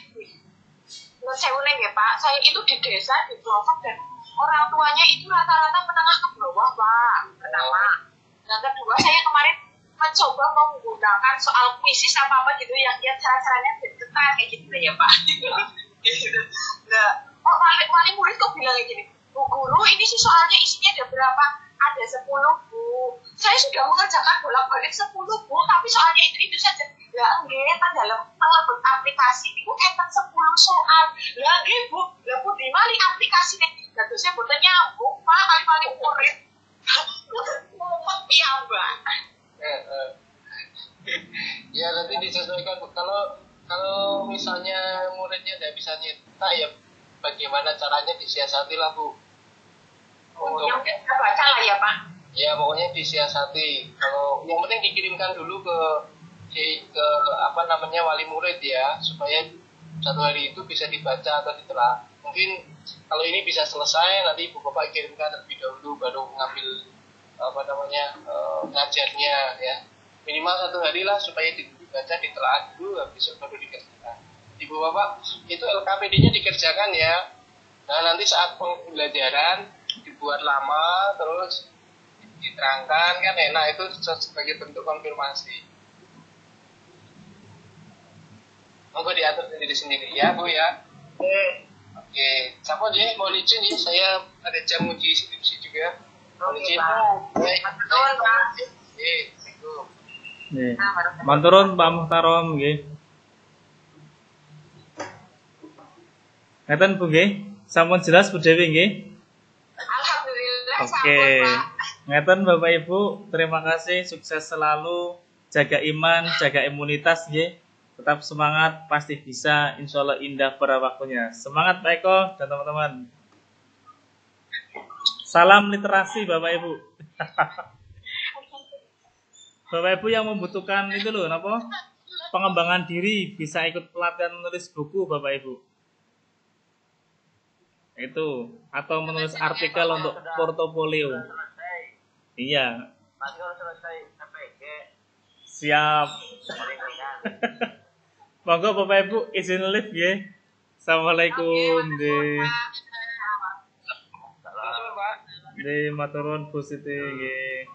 menurut saya unik ya Pak. Saya itu di desa, di pelosok dan orang tuanya itu rata-rata menengah ke bawah Pak. Pertama. Yang kedua, saya kemarin mencoba menggunakan soal kuisis apa gitu yang cara-caranya ketat kayak gitu ya Pak. Gitu. Nah, paling murid kok bilang kayak gini, Bu Guru ini sih soalnya isinya ada berapa? Ada 10 Bu. Saya sudah mengerjakan bolak-balik 10 Bu, tapi soalnya itu saja. Ya nggih, kan dalam ngelebet aplikasi itu enten 10 soal. Lah nggih Bu, lah Bu di mali aplikasi nek dadosnya boten nyambung, Pak, kali-kali murid. Mumet piyambak. Ya nanti disesuaikan Bu. Kalau misalnya muridnya tidak bisa nyetak ya bagaimana caranya disiasati lah Bu. Yang kita baca lah ya Pak. Ya pokoknya disiasati. Kalau yang penting dikirimkan dulu ke wali murid ya, supaya satu hari itu bisa dibaca atau ditelah. Mungkin kalau ini bisa selesai nanti ibu bapak kirimkan terlebih dahulu baru mengambil ngajarnya ya. Minimal satu hari lah supaya dibaca ditelah dulu besok baru dikerjakan. Ibu bapak itu LKPD-nya dikerjakan ya. Nah nanti saat pembelajaran dibuat lama terus diterangkan kan enak, itu sebagai bentuk konfirmasi. Monggo diatur sendiri ya Bu ya. Oke. Siapa nih mau izin nih, saya ada jam uji skripsi juga. Mau izin. Manturun Pak Muhtarom nggih. Ngeten Bu nggih. Sampun jelas Bu Dewi nggih. Alhamdulillah. Oke. Ngeten Bapak Ibu, terima kasih, sukses selalu, jaga iman, jaga imunitas nggih. Tetap semangat, pasti bisa, insya Allah indah pada waktunya. Semangat Pak Eko dan teman-teman. Salam literasi Bapak Ibu. Bapak Ibu yang membutuhkan itu loh, apa? Pengembangan diri, bisa ikut pelatihan menulis buku Bapak Ibu. Itu, atau menulis artikel untuk portofolio. Iya. Nanti kalau selesai PPG. Siap. Monggo Bapak Ibu izin live ya. Assalamualaikum nggih. Nggih maturun Bu Siti nggih.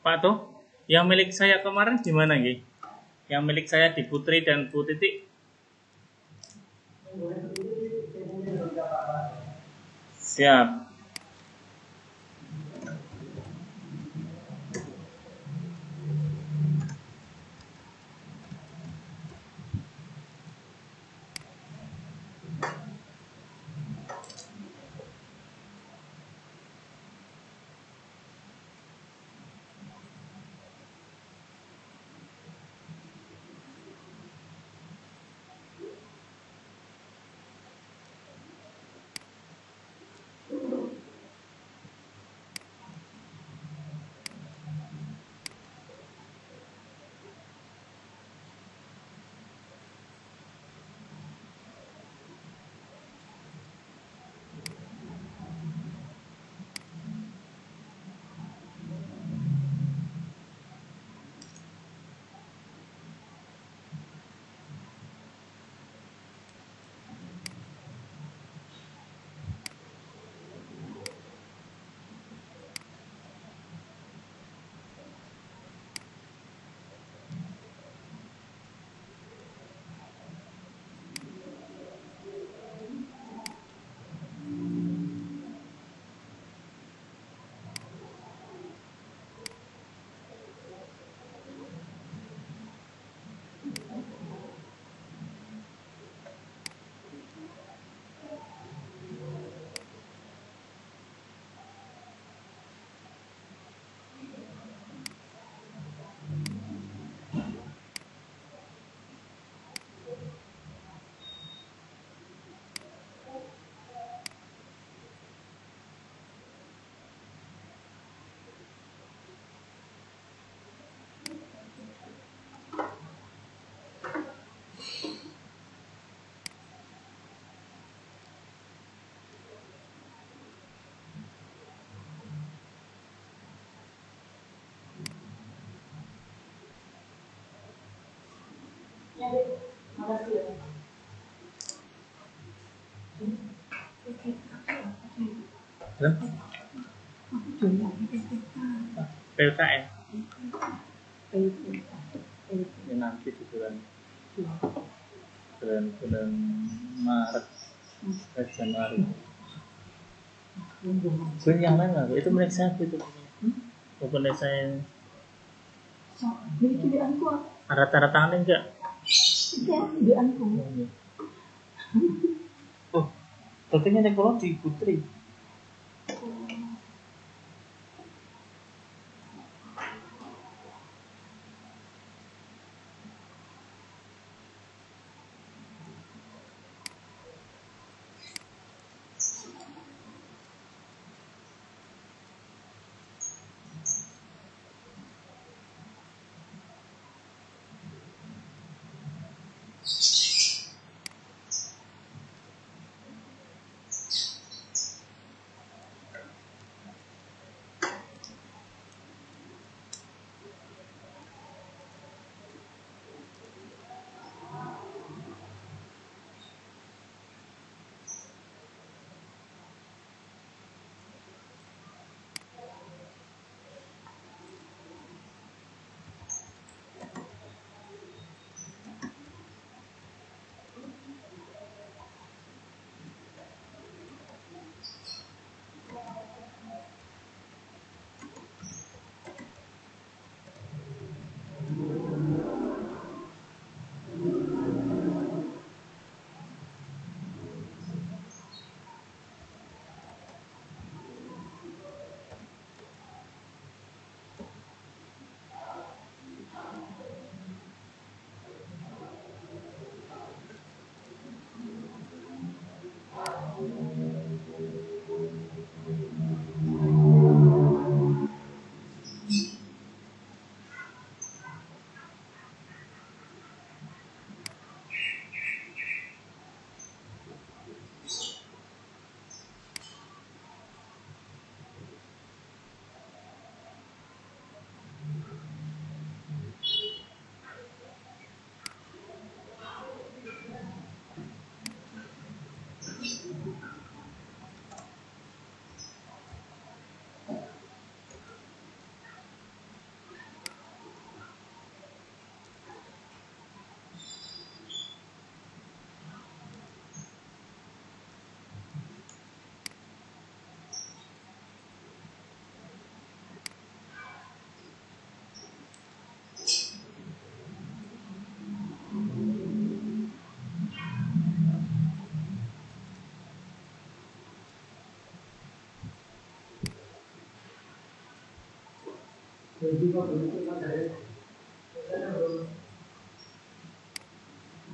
Pak tuh, yang milik saya kemarin di mana nggih? Yang milik saya di Putri dan Bu Titik. Siap. PKN ini nanti di bulan Maret Januari. Bulan yang lain lah, itu milik saya itu. Bukan milik saya. Ada tanda tangan enggak? Oh, tentunya kalau di Putri.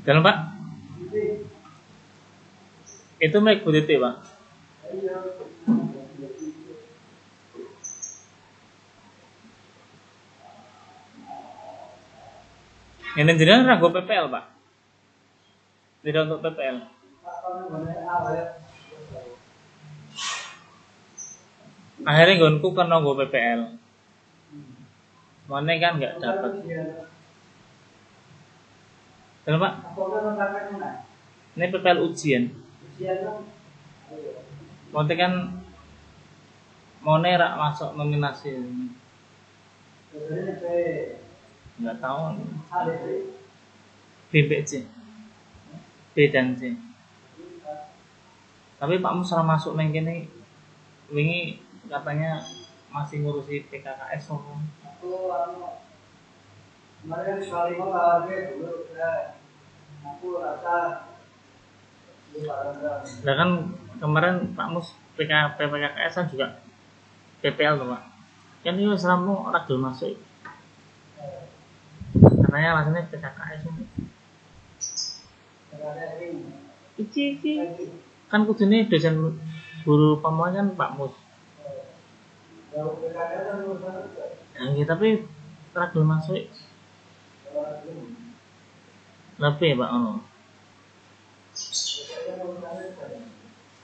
Jalan Pak. Itu milik Bu Titi Pak. Ini jenengan ragu PPL Pak. Tidak untuk PPL. Akhirnya gonku kan nunggu PPL. Mana kan nggak dapat. Jalan Pak. Ini PPL ujian. Monte kan Mone rak masuk nominasi. Nggak tahu. BBC. B dan C. Tapi Pak Mus salah masuk neng kene wingi katanya masih ngurusi PKKS sono. Kemarin sekali mau lagi dulu aku rasa nah kan kemarin Pak Mus PKKS kan juga PPL tuh Pak. Kan ini selama orang belum masuk. Katanya alasannya PKKS ini. Iki kan kudune dosen guru pamuan kan Pak Mus. Ya, tapi orang belum masuk. Lebih Pak ono.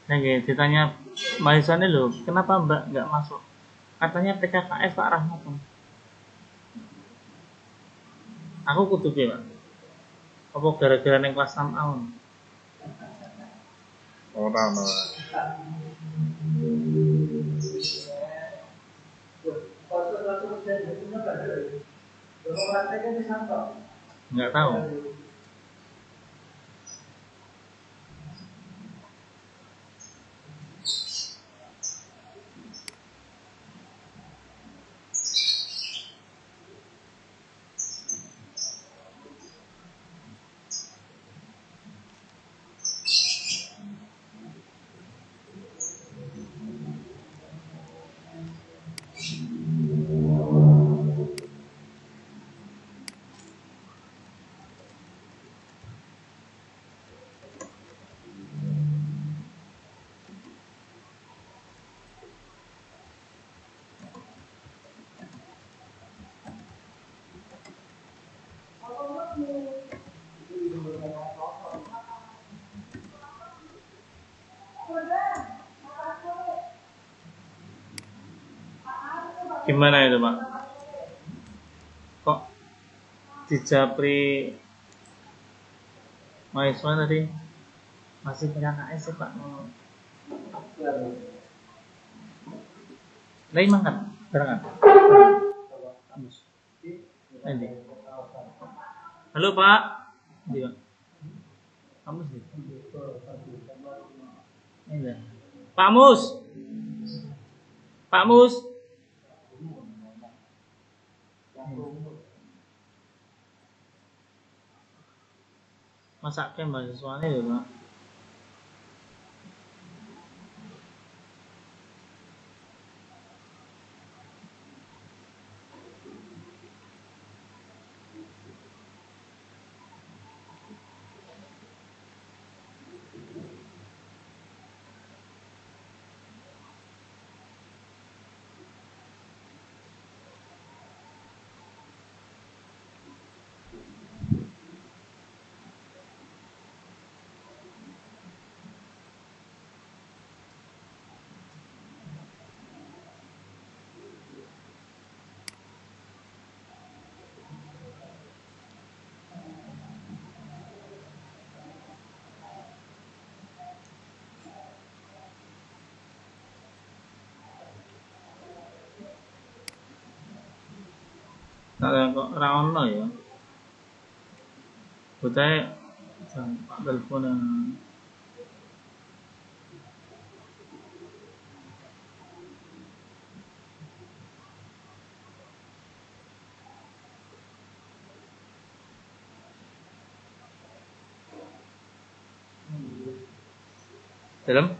Nah, ditanya mahasiswanya loh, kenapa Mbak nggak masuk? Katanya PKKS Pak Rahmat. Aku kudu Pak. Apa gara-gara neng kelas 6 tahun? Ora ono. Enggak tahu. Gimana itu Pak? Kok di Japri mahasiswa tadi masih punya KS sih Pak? Lagi makan? Berangkat? Ini. Halo Pak. Iya. Kamu sih. Ini. Pak Mus. Pak Mus. Masaknya mahasiswanya ya Pak. Nah, kok rawono ya? Butane Pak telepon yang dalam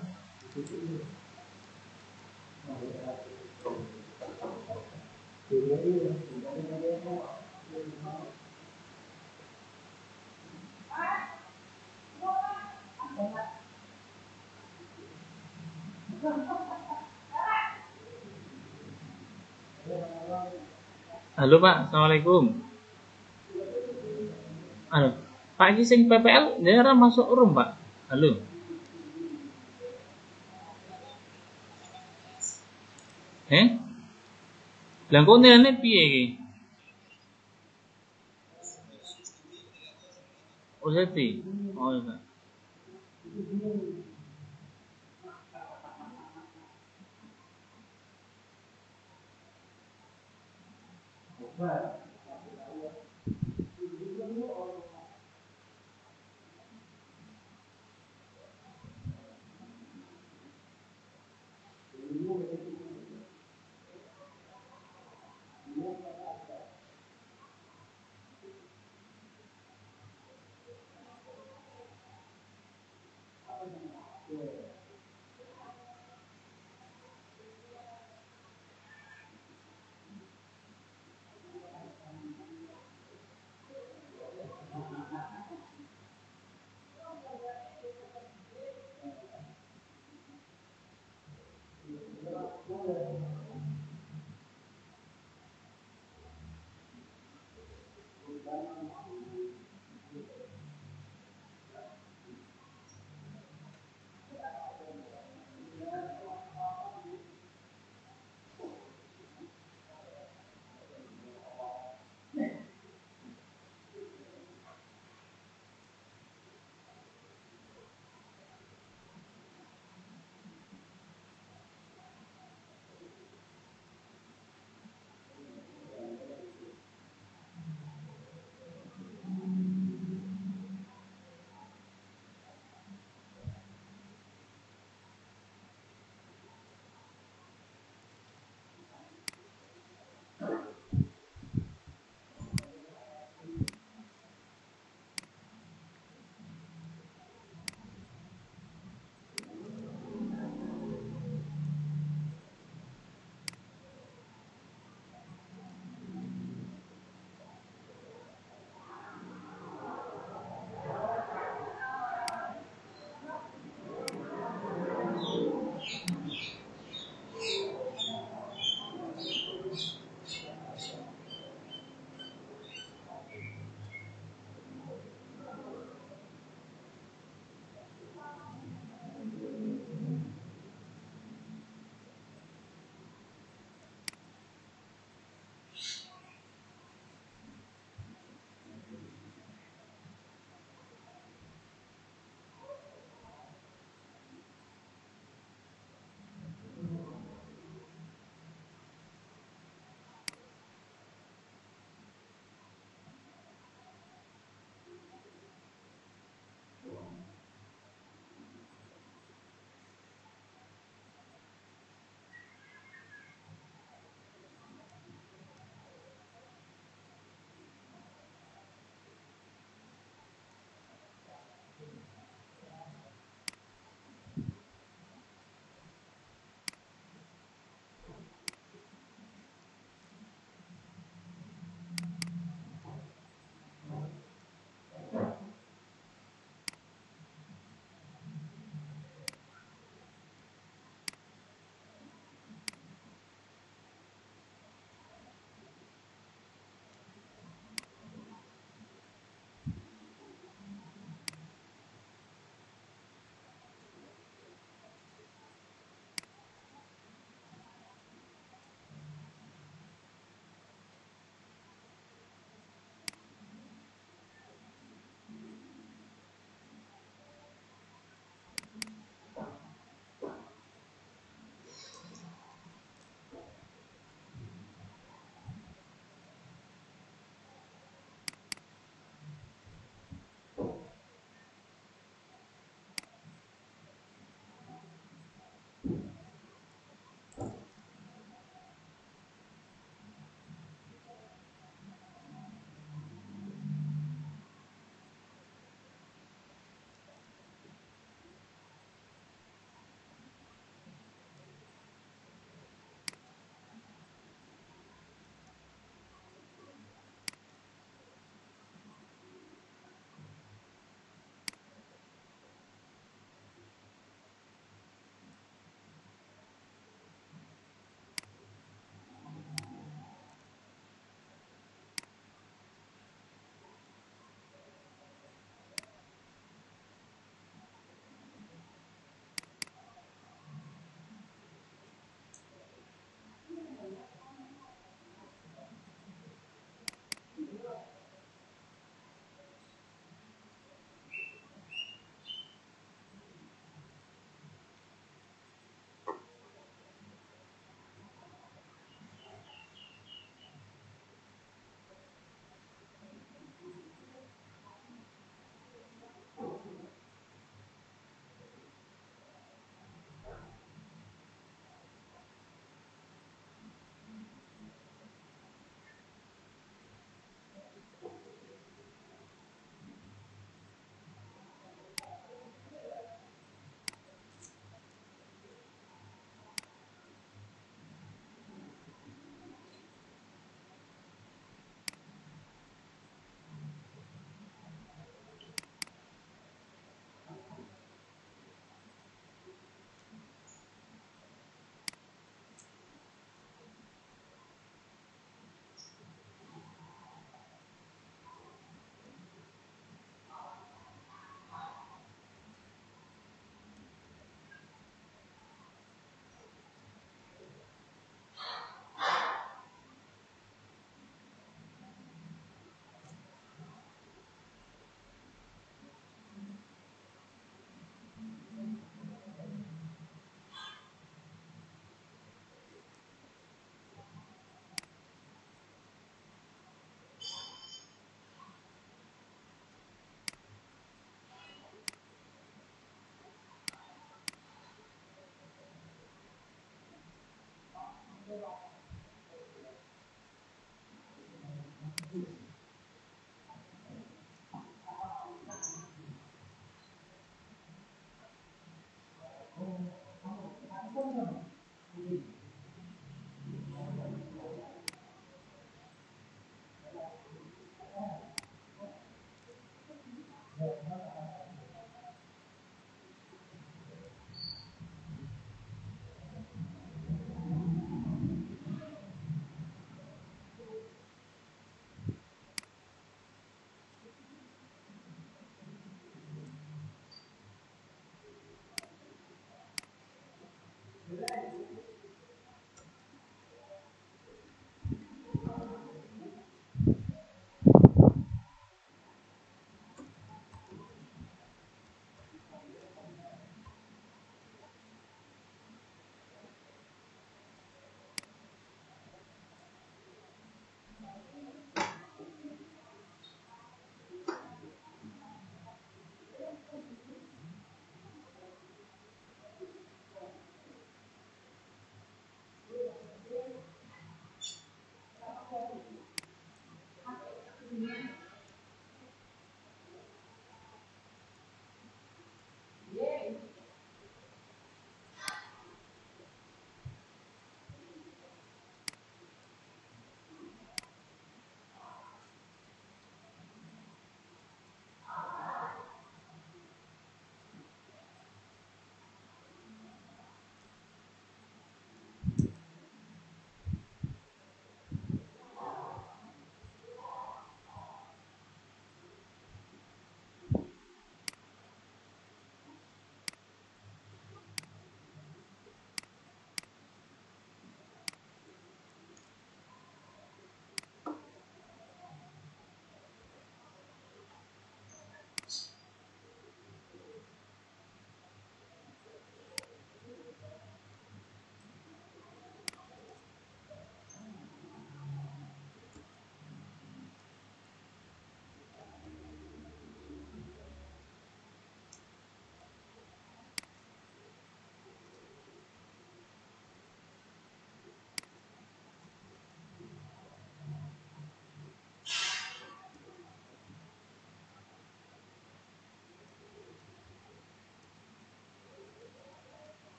Halo Pak, Assalamualaikum. Halo, Pak iki sing PPL daerah masuk room Pak. Halo. Lah kok nene piye iki? Oh, Seti. Oh, iya.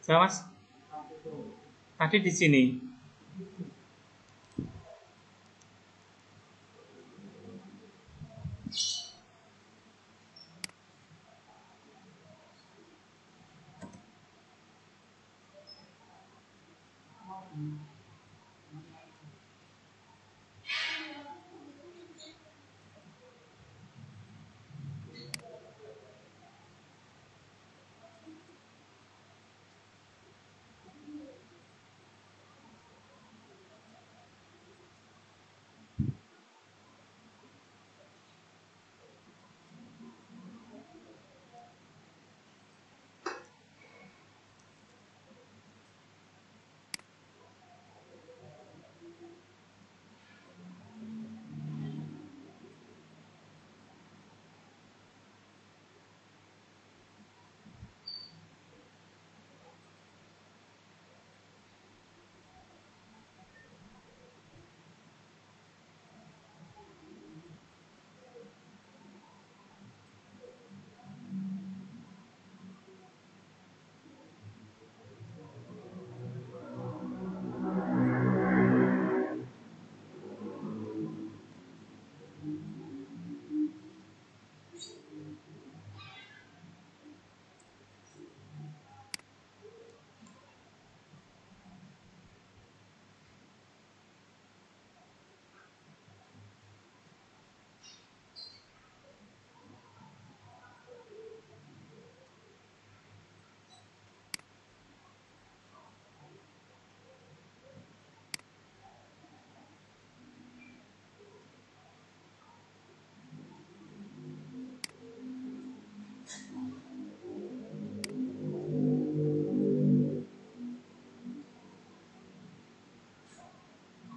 Siapa, Mas? Tadi di sini.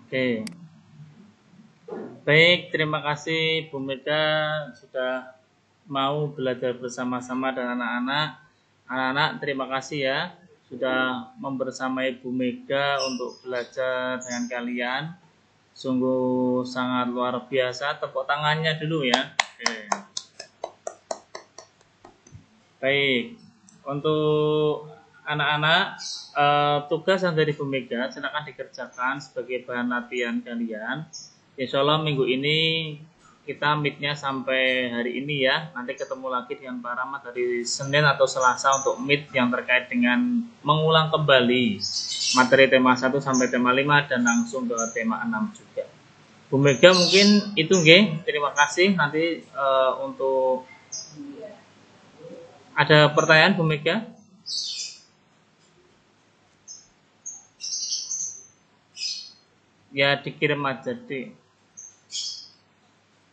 Oke. Baik, terima kasih Bu Mega sudah mau belajar bersama-sama dengan anak-anak. Anak-anak, terima kasih ya sudah membersamai Bu Mega untuk belajar dengan kalian. Sungguh sangat luar biasa. Tepuk tangannya dulu ya. Oke. Baik, untuk anak-anak, tugas yang dari Bu Mega silakan dikerjakan sebagai bahan latihan kalian. Insya Allah minggu ini kita meet-nya sampai hari ini ya. Nanti ketemu lagi dengan Pak Rahmat hari Senin atau Selasa untuk meet yang terkait dengan mengulang kembali materi tema 1 sampai tema 5 dan langsung ke tema 6 juga. Bu Mega mungkin itu nggih. Terima kasih. Nanti untuk ada pertanyaan Bu Mega? Ya dikirim aja deh.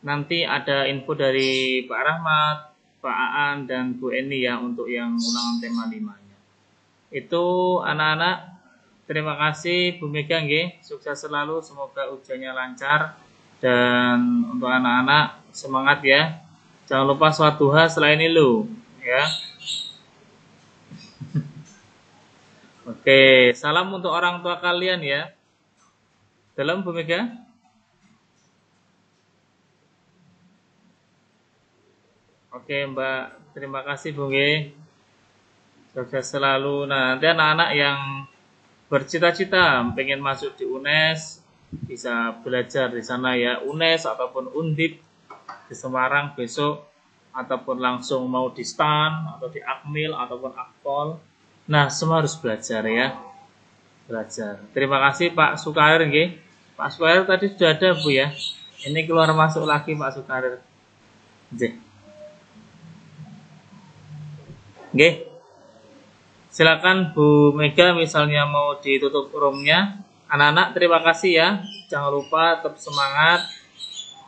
Nanti ada info dari Pak Rahmat, Pak Aan, dan Bu Eni ya untuk yang ulangan tema 5-nya. Itu anak-anak, terima kasih Bu Mega nggih. Sukses selalu, semoga ujiannya lancar. Dan untuk anak-anak semangat ya. Jangan lupa sholat duha setelah ini lo ya. Oke, salam untuk orang tua kalian ya. Dalam Bu Mega. Oke Mbak, terima kasih Bu G. Sukses selalu. Nah, nanti anak-anak yang bercita-cita pengen masuk di UNES bisa belajar di sana ya. UNES ataupun Undip di Semarang besok, ataupun langsung mau di STAN atau di Akmil ataupun Akpol. Nah, semua harus belajar ya. Belajar. Terima kasih Pak Sukarir nggih. Pak Sukarir tadi sudah ada Bu ya. Ini keluar masuk lagi Pak Sukarir. Nggih. Nggih. Silakan Bu Mega misalnya mau ditutup roomnya. Anak-anak terima kasih ya. Jangan lupa tetap semangat,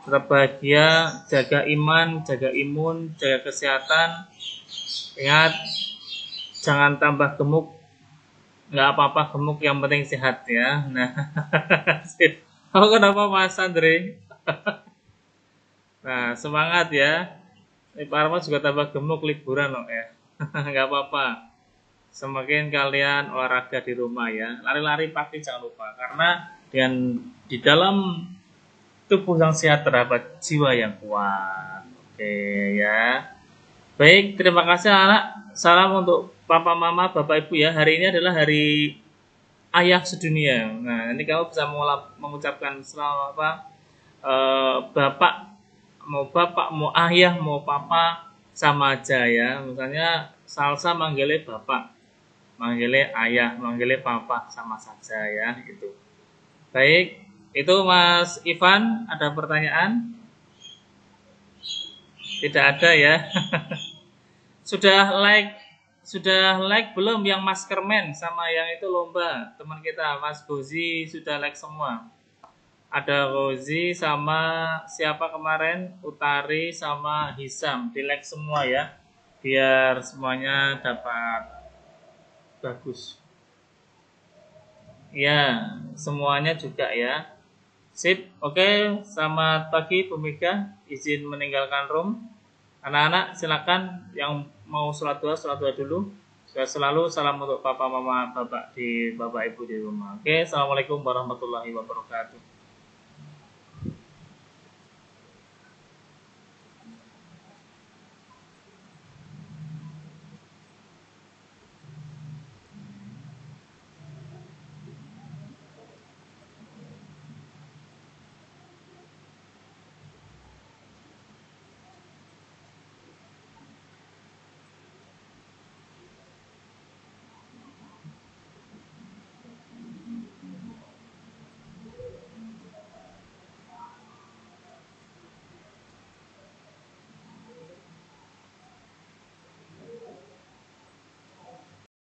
tetap bahagia, jaga iman, jaga imun, jaga kesehatan. Ingat, jangan tambah gemuk. Nggak apa-apa gemuk, yang penting sehat ya. Nah, oh kenapa Mas Andre? Nah, semangat ya. Pak Arman juga tambah gemuk liburan loh ya. Nggak apa-apa. Semakin kalian olahraga di rumah ya. Lari-lari pagi jangan lupa. Karena dengan di dalam tubuh yang sehat terdapat jiwa yang kuat. Oke ya. Baik, terima kasih anak. Salam untuk papa mama, bapak ibu ya. Hari ini adalah hari ayah sedunia. Nah, nanti kamu bisa mengucapkan selamat apa? Bapak, mau ayah, mau papa sama aja ya. Misalnya Salsa manggilnya bapak, manggilnya ayah, manggilnya papa sama saja ya gitu. Baik, itu Mas Ivan ada pertanyaan? Tidak ada ya. Sudah like belum yang Maskerman sama yang itu lomba teman kita Mas Gozi sudah like semua. Ada Gozi sama siapa kemarin Utari sama Hisam di like semua ya biar semuanya dapat bagus. Ya semuanya juga ya. Sip, oke. Selamat pagi Bu Mega, izin meninggalkan room. Anak-anak silakan yang mau sholat dua dulu. Selalu salam untuk papa mama bapak ibu di rumah. Oke, assalamualaikum warahmatullahi wabarakatuh.